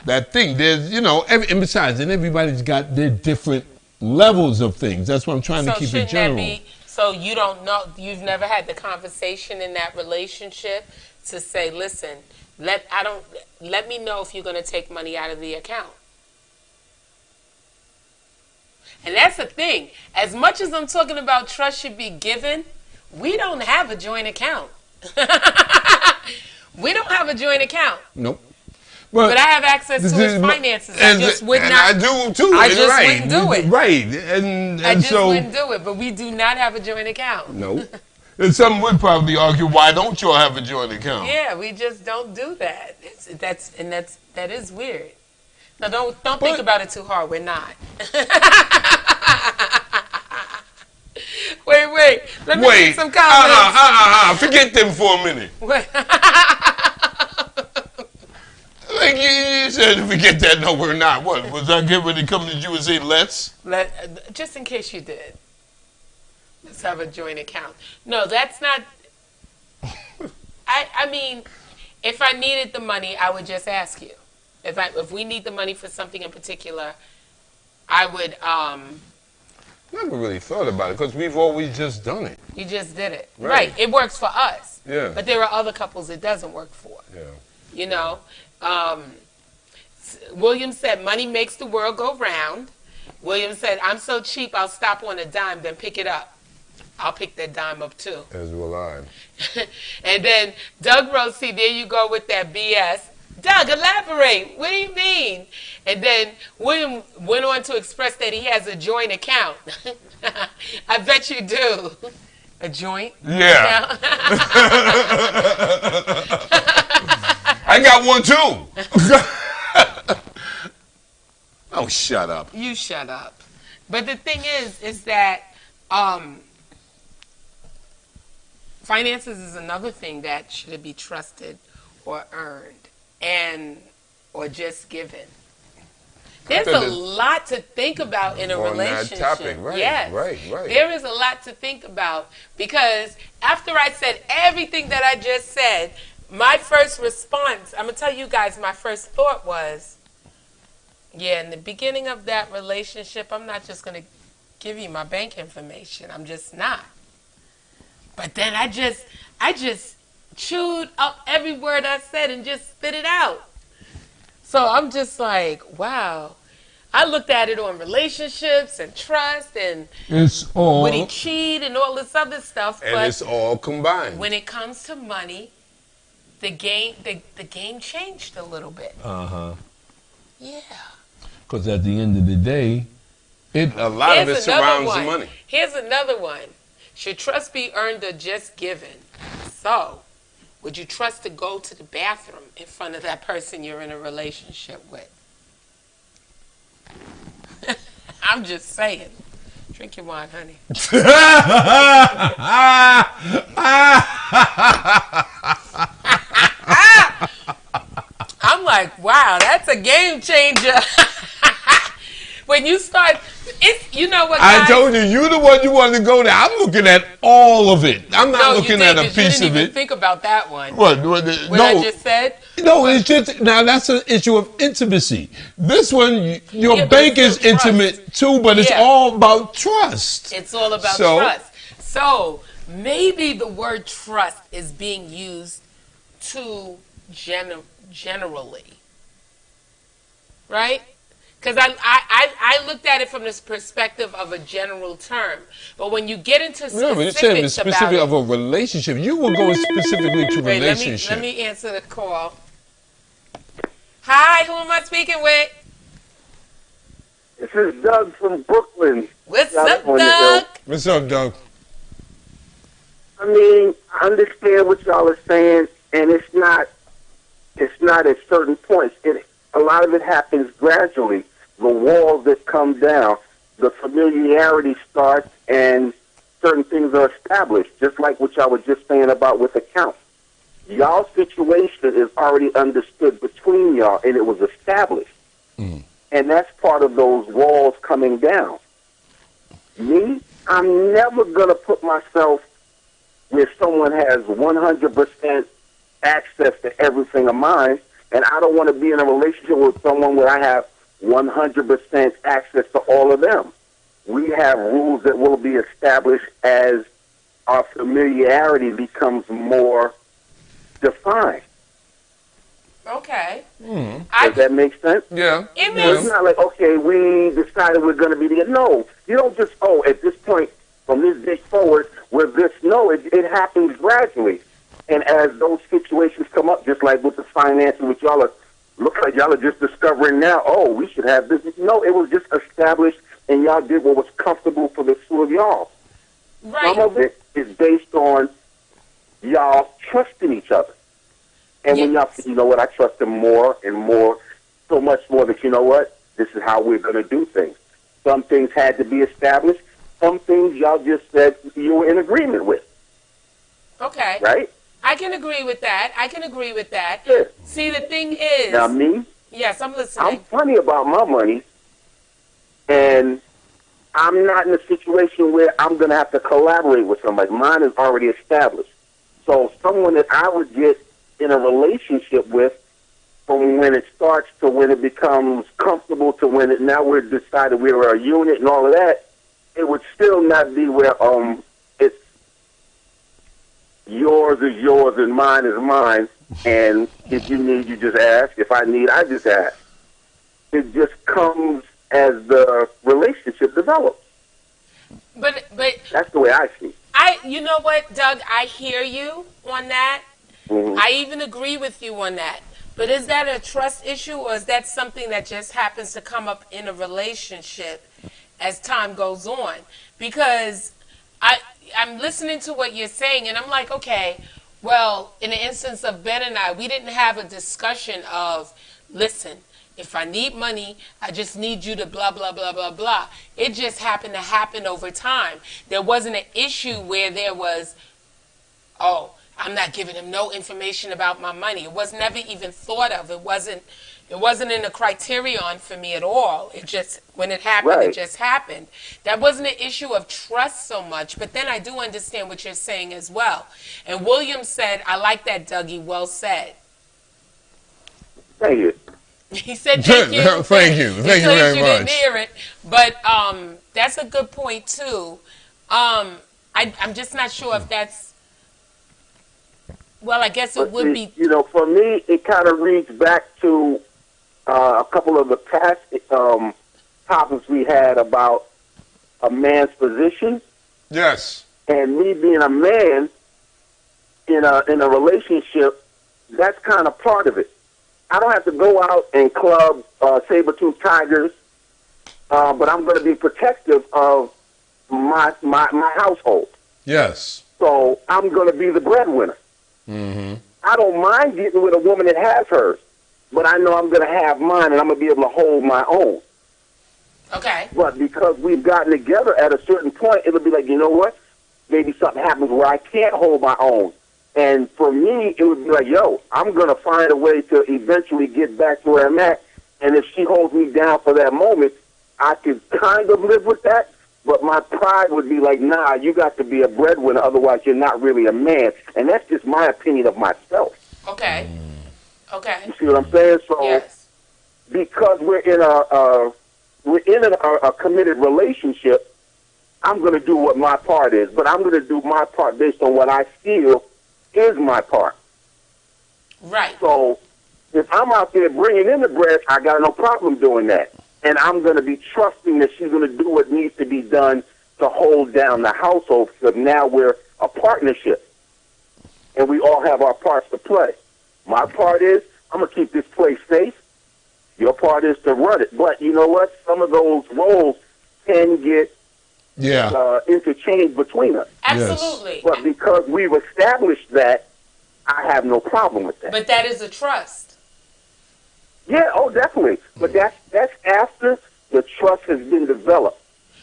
that thing. There's, and besides, and everybody's got their different levels of things. That's why I'm trying to keep it general. So you don't know, you've never had the conversation in that relationship to say, listen, let me know if you're going to take money out of the account. And that's the thing. As much as I'm talking about trust should be given, we don't have a joint account. We don't have a joint account. Nope. But I have access to his finances. I just would not. I do too. I just wouldn't do it. Right. And I just so, wouldn't do it. But we do not have a joint account. No. And some would probably argue, why don't y'all have a joint account? Yeah, we just don't do that. That is weird. Now don't think about it too hard. We're not. Wait. Let me make some comments. Forget them for a minute. Wait. Like you said, forget that. No, we're not. What? Was I getting ready to come to you and say let's? Just in case you did. Let's have a joint account. No, that's not. I mean, if I needed the money, I would just ask you. If we need the money for something in particular, I would. Never really thought about it because we've always just done it. You just did it. Right. It works for us. Yeah. But there are other couples it doesn't work for. Yeah. You know, William said, money makes the world go round. William said, I'm so cheap, I'll stop on a dime, then pick it up. I'll pick that dime up too. As will I. And then Doug wrote, see, there you go with that BS. Doug, elaborate. What do you mean? And then William went on to express that he has a joint account. I bet you do. A joint? Yeah. account? I got one too. Oh, shut up. You shut up. But the thing is that finances is another thing that should be trusted or earned or just given. There's a lot to think about in a On relationship. that topic, right, Yes. right. There is a lot to think about because after I said everything that I just said, my first response, I'm going to tell you guys, my first thought was, yeah, in the beginning of that relationship, I'm not just going to give you my bank information. I'm just not. But then I just chewed up every word I said and just spit it out. So I'm just like, wow. I looked at it on relationships and trust and It's all. would he cheat and all this other stuff. And but it's all combined. when it comes to money, the game changed a little bit. Uh-huh. Yeah. Because at the end of the day, a lot of it Here's another surrounds one. the money. Here's another one. Should trust be earned or just given? So, would you trust to go to the bathroom in front of that person you're in a relationship with? I'm just saying. Drink your wine, honey. I'm like, wow, that's a game changer. When you start, you know what, guys? I told you, you're the one you wanted to go there. I'm looking at all of it. I'm not looking at a piece you of didn't even it. think about that one. What I just said? No, it's just, now that's an issue of intimacy. This one, your Yeah, but bank it's is still trust. intimate too, but it's Yeah. all about trust. It's all about So? trust. So maybe the word trust is being used too generally, right? Because I looked at it from this perspective of a general term, but when you get into specifics No, but you're saying the about specific it, of a relationship. You were going specifically to wait, relationship. let me answer the call. Hi, who am I speaking with? This is Doug from Brooklyn. What's up, California, Doug? What's up, Doug? I mean, I understand what y'all are saying, and it's not at certain points. A lot of it happens gradually. The walls that come down, the familiarity starts, and certain things are established, just like what y'all were just saying about with accounts. Y'all's situation is already understood between y'all, and it was established. And that's part of those walls coming down. Me, I'm never going to put myself where someone has 100% access to everything of mine, and I don't want to be in a relationship with someone where I have 100% access to all of them. We have rules that will be established as our familiarity becomes more defined. Okay. Does that make sense? Yeah. It So makes it's not like, okay, we decided we're going to be together. No, you don't just, at this point, from this day forward, we're this. No, it happens gradually. And as those situations come up, just like with the financing, which looks like y'all are just discovering now, we should have this. No, it was just established, and y'all did what was comfortable for the two of y'all. right. Some of it is based on y'all trusting each other. And when y'all say, you know what, I trust him more and more, so much more that, you know what, this is how we're going to do things. Some things had to be established. Some things y'all just said you were in agreement with. Okay. Right? I can agree with that. Yeah. See, the thing is, Now, me, yes, I'm listening. I'm funny about my money, and I'm not in a situation where I'm going to have to collaborate with somebody. Mine is already established. So someone that I would get in a relationship with, from when it starts to when it becomes comfortable to when it now we're decided we're a unit and all of that, it would still not be where it's yours is yours and mine is mine. And if you need, you just ask. If I need, I just ask. It just comes as the relationship develops. But That's the way I see it. you know what, Doug, I hear you on that. Mhm. I even agree with you on that. But is that a trust issue, or is that something that just happens to come up in a relationship as time goes on? Because I'm listening to what you're saying, and I'm like, okay, well, in the instance of Ben and I, we didn't have a discussion of, listen, if I need money, I just need you to blah, blah, blah, blah, blah. It just happened to happen over time. There wasn't an issue where there was, oh, I'm not giving him no information about my money. It was never even thought of. It wasn't in the criterion for me at all. It just, when it happened, Right. it just happened. That wasn't an issue of trust so much, but then I do understand what you're saying as well. And William said, I like that, Dougie, well said. Thank you. He said thank you. Thank you. Thank you very Didn't much. hear it, but that's a good point too. I'm just not sure if that's. Well, I guess it But would be. you know, for me, it kind of reads back to a couple of the past topics we had about a man's position, Yes. and me being a man in a relationship. That's kind of part of it. I don't have to go out and club saber-toothed tigers, but I'm going to be protective of my household. Yes. So I'm going to be the breadwinner. Mm-hmm. I don't mind getting with a woman that has hers, but I know I'm going to have mine, and I'm going to be able to hold my own. Okay. But because we've gotten together at a certain point, it'll be like, you know what? Maybe something happens where I can't hold my own. And for me, it would be like, yo, I'm going to find a way to eventually get back to where I'm at. And if she holds me down for that moment, I could kind of live with that. But my pride would be like, nah, you got to be a breadwinner, otherwise you're not really a man. And that's just my opinion of myself. Okay. Okay. You see what I'm saying? So Yes. because we're in a committed relationship, I'm going to do what my part is. But I'm going to do my part based on what I feel is my part. Right. So if I'm out there bringing in the bread, I got no problem doing that. And I'm going to be trusting that she's going to do what needs to be done to hold down the household, because now we're a partnership. And we all have our parts to play. My part is, I'm going to keep this place safe. Your part is to run it. But you know what? Some of those roles can get interchanged between us. Absolutely. But because we've established that, I have no problem with that. But that is a trust. Yeah, oh, definitely. But that's after the trust has been developed.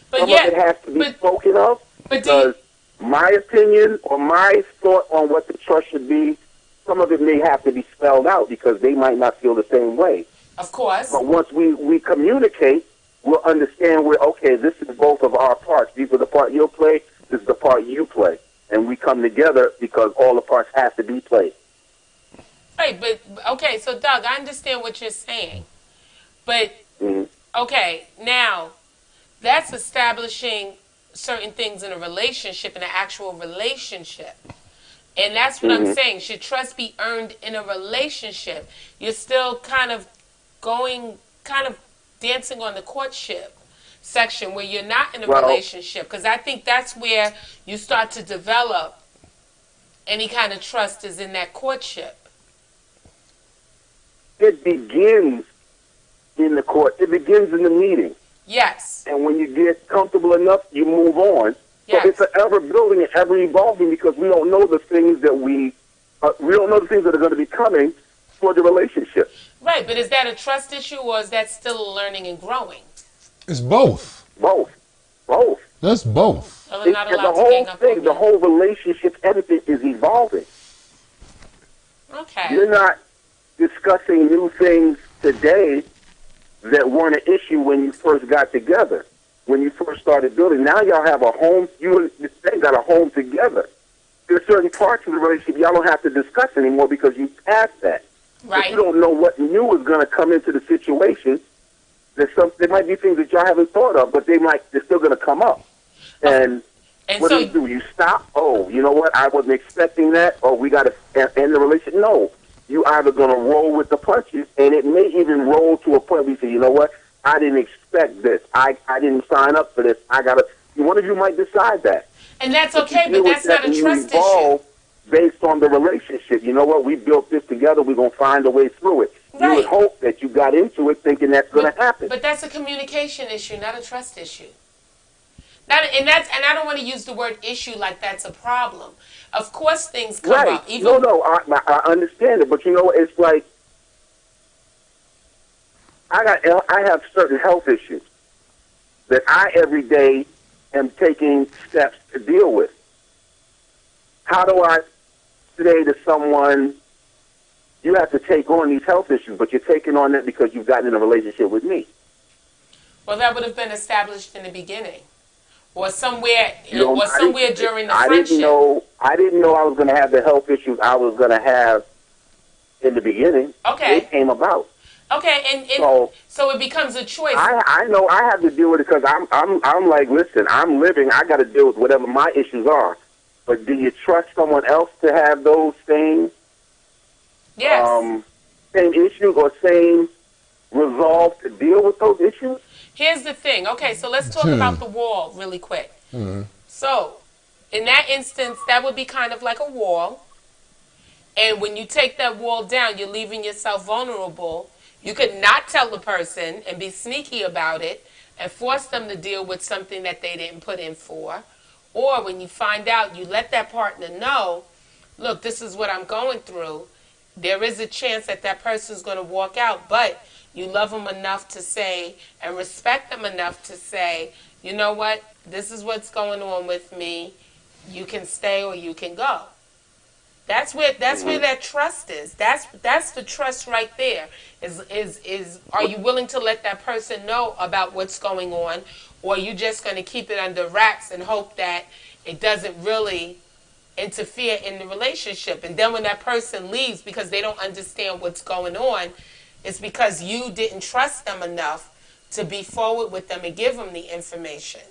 But Some yeah, of it has to be but- spoken of, but do you- because my opinion or my thought on what the trust should be, some of it may have to be spelled out because they might not feel the same way. Of course. But once we communicate, we'll understand okay, this is both of our parts. These are the part you'll play, this is the part you play. And we come together because all the parts have to be played. Right, but okay, so Doug, I understand what you're saying. But Mhm. okay, now that's establishing certain things in a relationship, in an actual relationship. And that's what I'm saying. Should trust be earned in a relationship? You're still kind of dancing on the courtship section where you're not in a Well- relationship. Because I think that's where you start to develop any kind of trust is in that courtship. It begins in the court. It begins in the meeting. Yes. And when you get comfortable enough, you move on. Yes. So it's an ever building and ever evolving, because we don't know the things that we don't know the things that are going to be coming for the relationship. Right, but is that a trust issue or is that still learning and growing? It's both. Both. That's both. So they're not And allowed the to gang whole up thing, on the you. whole relationship, everything is evolving. Okay. You're not discussing new things today that weren't an issue when you first got together. when you first started building. Now y'all have a home. You and this thing got a home together. There's certain parts of the relationship y'all don't have to discuss anymore because you passed that. Right. But you don't know what new is going to come into the situation. There might be things that y'all haven't thought of, but they're still going to come up. And what so, do? You stop? Oh, you know what? I wasn't expecting that. Oh, we got to end the relationship. No. You either going to roll with the punches, and it may even roll to a point where you say, you know what? I didn't expect this. I didn't sign up for this. One of you might decide that. And that's okay, but that's not a trust issue. Based on the relationship. You know what? We built this together. We're going to find a way through it. Right. You would hope that you got into it thinking that's going to happen. But that's a communication issue, not a trust issue. And I don't want to use the word issue like that's a problem. Of course things come right. up. Even I understand it, but you know, it's like I have certain health issues that I every day am taking steps to deal with. How do I say to someone, you have to take on these health issues, but you're taking on that because you've gotten in a relationship with me? Well, that would have been established in the beginning. Or somewhere during the friendship. I didn't know I was going to have the health issues I was going to have in the beginning. Okay. It came about. Okay, and so it becomes a choice. I know I have to deal with it because I'm like, listen, I'm living. I got to deal with whatever my issues are. But do you trust someone else to have those same yes. Same issues or same resolve to deal with those issues? Here's the thing. Okay, so let's talk about the wall really quick. Mm-hmm. So, in that instance, that would be kind of like a wall. And when you take that wall down, you're leaving yourself vulnerable. You could not tell the person and be sneaky about it and force them to deal with something that they didn't put in for. Or when you find out, you let that partner know, look, this is what I'm going through. There is a chance that that person's going to walk out, but you love them enough to say and respect them enough to say, you know what, this is what's going on with me. You can stay or you can go. That's where that trust is. That's the trust right there. Is are you willing to let that person know about what's going on, or are you just going to keep it under wraps and hope that it doesn't really interfere in the relationship? And then when that person leaves because they don't understand what's going on, it's because you didn't trust them enough to be forward with them and give them the information.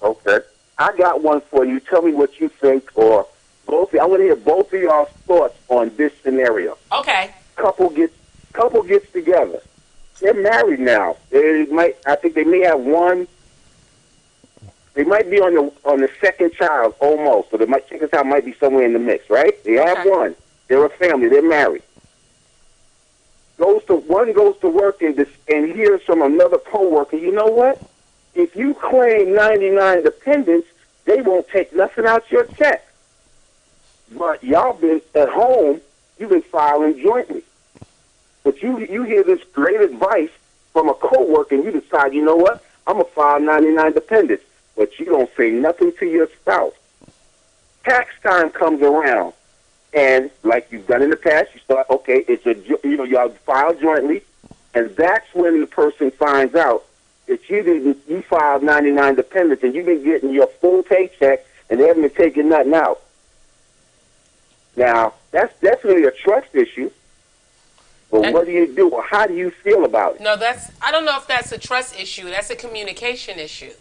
Okay. I got one for you. Tell me what you think, or both. I want to hear both of y'all's thoughts on this scenario. Okay. Couple gets together. They're married now. I think they may have one. They might be on the second child almost, so the second child might be somewhere in the mix, right? They have one. They're a family. They're married. One goes to work and hears from another coworker, you know what? If you claim 99 dependents, they won't take nothing out your check. But y'all been at home, you've been filing jointly. But you hear this great advice from a coworker and you decide, you know what? I'm going to file 99 dependents. But you don't say nothing to your spouse. Tax time comes around. And like you've done in the past, you start, okay, y'all file jointly. And that's when the person finds out that you filed 99 dependents and you've been getting your full paycheck and they haven't been taking nothing out. Now, that's definitely a trust issue. But what do you do, or how do you feel about it? No, I don't know if that's a trust issue. That's a communication issue.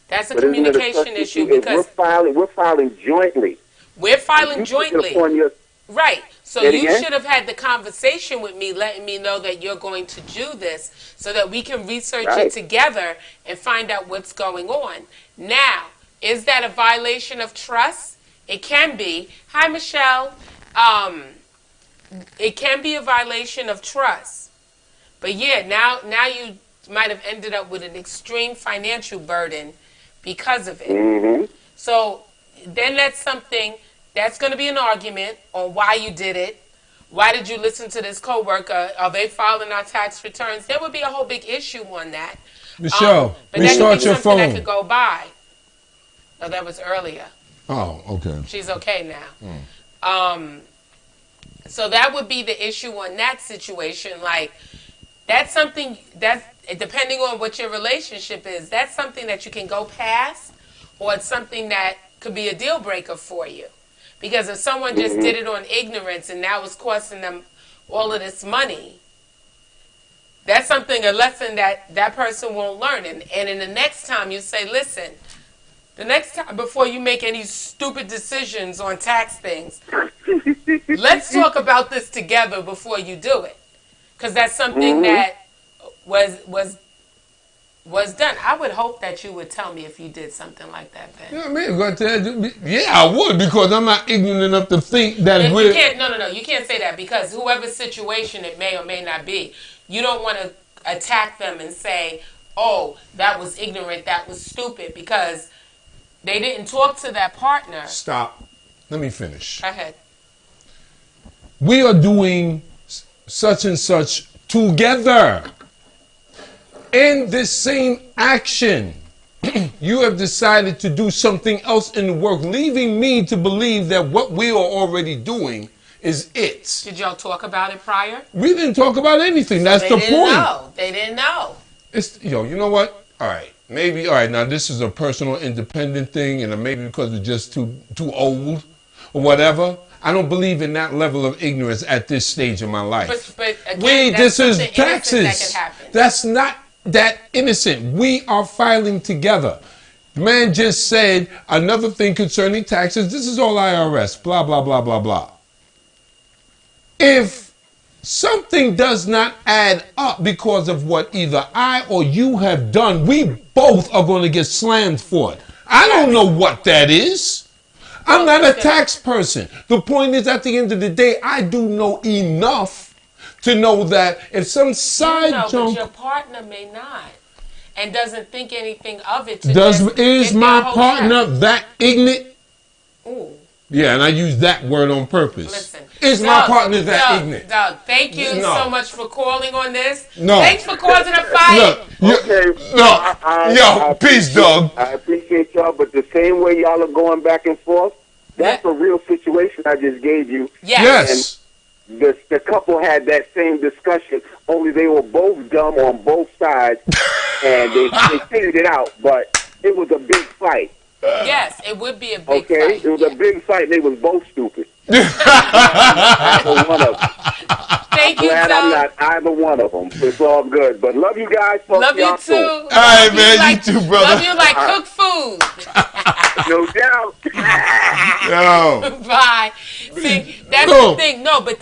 That's a communication issue because we're filing jointly. We're filing jointly. Right. So you should have had the conversation with me, letting me know that you're going to do this so that we can research it together and find out what's going on. Now, is that a violation of trust? It can be. Hi, Michelle. It can be a violation of trust. But yeah, now you might have ended up with an extreme financial burden because of it. Mm-hmm. So then that's going to be an argument on why you did it. Why did you listen to this coworker? Are they filing our tax returns? There would be a whole big issue on that. Michelle, but restart your phone. That could go by. No, that was earlier. Oh, okay. She's okay now. So that would be the issue on that situation. Like, that's something that's depending on what your relationship is. That's something that you can go past, or it's something that could be a deal breaker for you. Because if someone just did it on ignorance and now it's costing them all of this money, that's something, a lesson that that person won't learn. And in the next time you say, listen, the next time before you make any stupid decisions on tax things, let's talk about this together before you do it. Because that's something that was done. I would hope that you would tell me if you did something like that, Ben. You know what I mean? Gonna tell you, yeah, I would, because I'm not ignorant enough to think that You we're... can't, no. You can't say that, because whoever's situation it may or may not be, you don't want to attack them and say, oh, that was ignorant, that was stupid, because they didn't talk to that partner. Stop. Let me finish. Go ahead. We are doing such and such together. In this same action, you have decided to do something else in the work, leaving me to believe that what we are already doing is it. Did y'all talk about it prior? We didn't talk about anything. That's the point. They didn't know. It's, you know what? All right. Maybe, all right, now this is a personal independent thing, and maybe because we're just too old or whatever. I don't believe in that level of ignorance at this stage of my life. But again, this is something innocent taxes. that can happen. That's not that innocent. We are filing together. The man just said another thing concerning taxes. This is all IRS, blah, blah, blah, blah, blah. If something does not add up because of what either I or you have done, we both are going to get slammed for it. I don't know what that is. I'm not a tax person. The point is, at the end of the day, I do know enough to know that if some side junk... But your partner may not, and doesn't think anything of it. Is my partner that ignorant? Ooh. Yeah, and I use that word on purpose. Listen. Is my partner that ignorant? Doug, thank you so much for calling on this. No. Thanks for causing a fight. Peace, Doug. I appreciate y'all, but the same way y'all are going back and forth, that's a real situation I just gave you. Yes. And the couple had that same discussion, only they were both dumb on both sides, and they figured it out, but it was a big fight. Yes, it would be a big fight. Okay, it was a big fight, and they was both stupid. Either one of them. Thank you, Glad Doug. I'm not either one of them. It's all good, but love you guys. Love you too. All right, man, you too, brother. Love you like cooked food. No doubt. No. Bye. See, that's the thing. No, but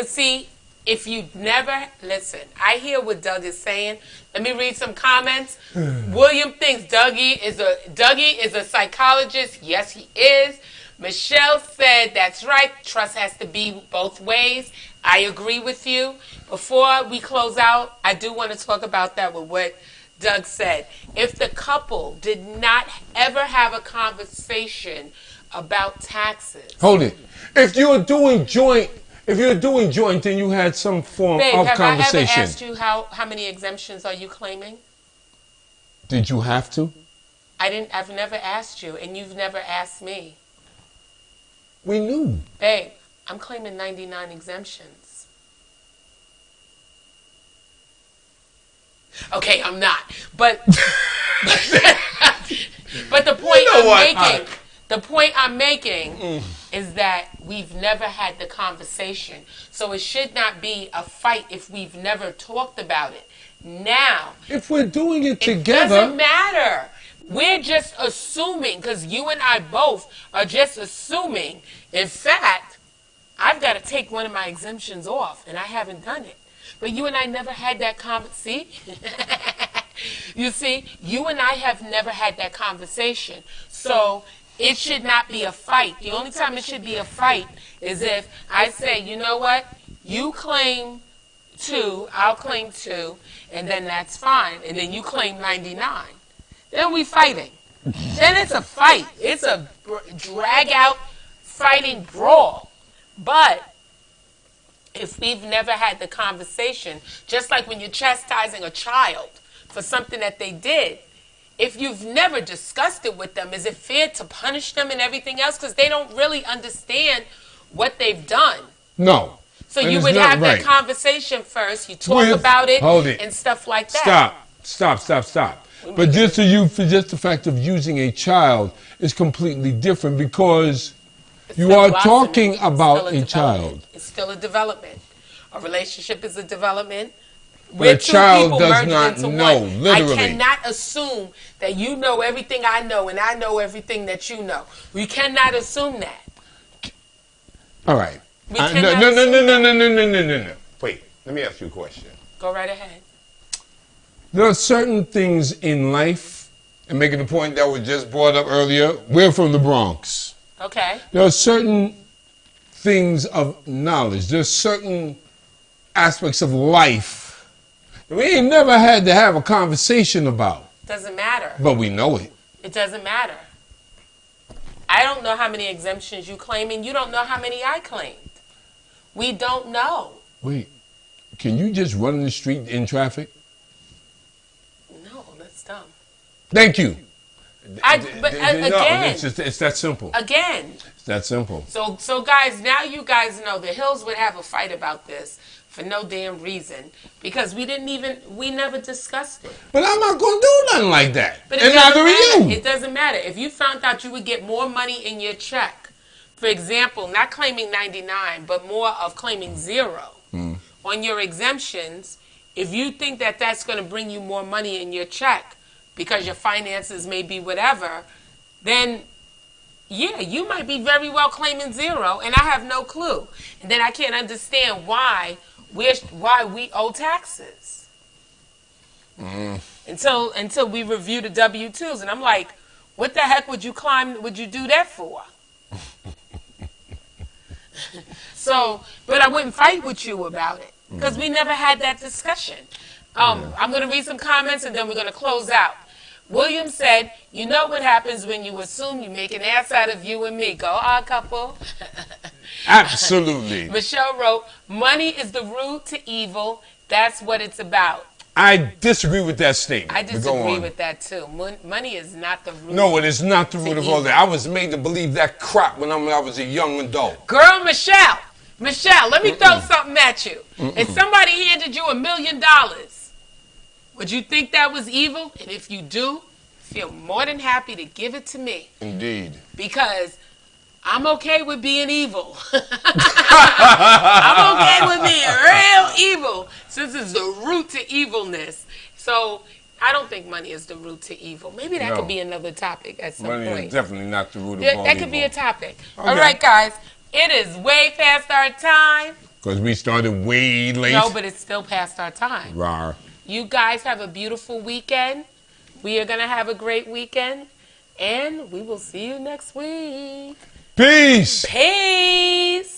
see, if you never listen, I hear what Doug is saying. Let me read some comments. William thinks Dougie is a psychologist. Yes, he is. Michelle said, that's right. Trust has to be both ways. I agree with you. Before we close out, I do want to talk about that with what Doug said. If the couple did not ever have a conversation about taxes. Hold it. If you're doing joint, then you had some form of conversation. Have I ever asked you how many exemptions are you claiming? Did you have to? I've never asked you, and you've never asked me. We knew. Babe, I'm claiming 99 exemptions. Okay, I'm not. But but the point I'm making is that we've never had the conversation. So it should not be a fight if we've never talked about it. Now, if we're doing it together, it doesn't matter. We're just assuming, because you and I both are just assuming. In fact, I've got to take one of my exemptions off, and I haven't done it. But you and I never had that conversation. You see, you and I have never had that conversation. So it should not be a fight. The only time it should be a fight is if I say, you know what, you claim 2, I'll claim 2, and then that's fine. And then you claim 99. Then we fighting. Then it's a fight. It's a drag out fighting brawl. But if we've never had the conversation, just like when you're chastising a child for something that they did, if you've never discussed it with them, is it fair to punish them and everything else? Because they don't really understand what they've done. No. So And you it's would not have that right. conversation first. You talk With- about it, hold it. and stuff like that. Stop. But just the fact of using a child is completely different because It's you still are blossoming. talking It's about still a development. child. It's still a development. A relationship is a development. But a Two child people does merged not into know, one. literally. I cannot assume that you know everything I know and I know everything that you know. We cannot assume that. All right. We No. cannot assume No. Wait, let me ask you a question. Go right ahead. There are certain things in life, and making the point that was just brought up earlier, we're from the Bronx. Okay. There are certain things of knowledge. There's certain aspects of life that we ain't never had to have a conversation about, Doesn't matter. but we know it. It doesn't matter. I don't know how many exemptions you claim, and you don't know how many I claimed. We don't know. Wait, can you just run in the street in traffic? No, that's dumb. Thank you. Again, It's that simple. again. It's that simple. So guys, now you guys know the Hills would have a fight about this for no damn reason because we never discussed it. But I'm not going to do nothing like that. But And neither are you. It doesn't matter. If you found out you would get more money in your check, for example, not claiming 99, but more of claiming 0 on your exemptions, if you think that that's going to bring you more money in your check because your finances may be whatever, then yeah, you might be very well claiming 0, and I have no clue. And then I can't understand why we owe taxes until we review the W-2s, and I'm like, what the heck would you do that for? So, but I wouldn't fight with you about it because we never had that discussion. I'm going to read some comments and then we're going to close out. William said, you know what happens when you assume you make an ass out of you and me. Go, our couple. Absolutely. Michelle wrote, money is the root to evil. That's what it's about. I disagree with that statement. I But go disagree on. with that too. Money is not the root. No, it is not the to root of all evil. that. I was made to believe that crap when I was a young adult. Girl, Michelle, let me throw something at you. If somebody handed you $1 million, would you think that was evil? And if you do, feel more than happy to give it to me. Indeed. Because I'm okay with being evil. I'm okay with being real evil since it's the root to evilness. So I don't think money is the root to evil. Maybe that No. could be another topic at some Money point. is definitely not the root of all That could be a evil. topic. Okay. All right, guys. It is way past our time. Because we started way late. No, but it's still past our time. Rawr. You guys have a beautiful weekend. We are going to have a great weekend. And we will see you next week. Peace. Peace.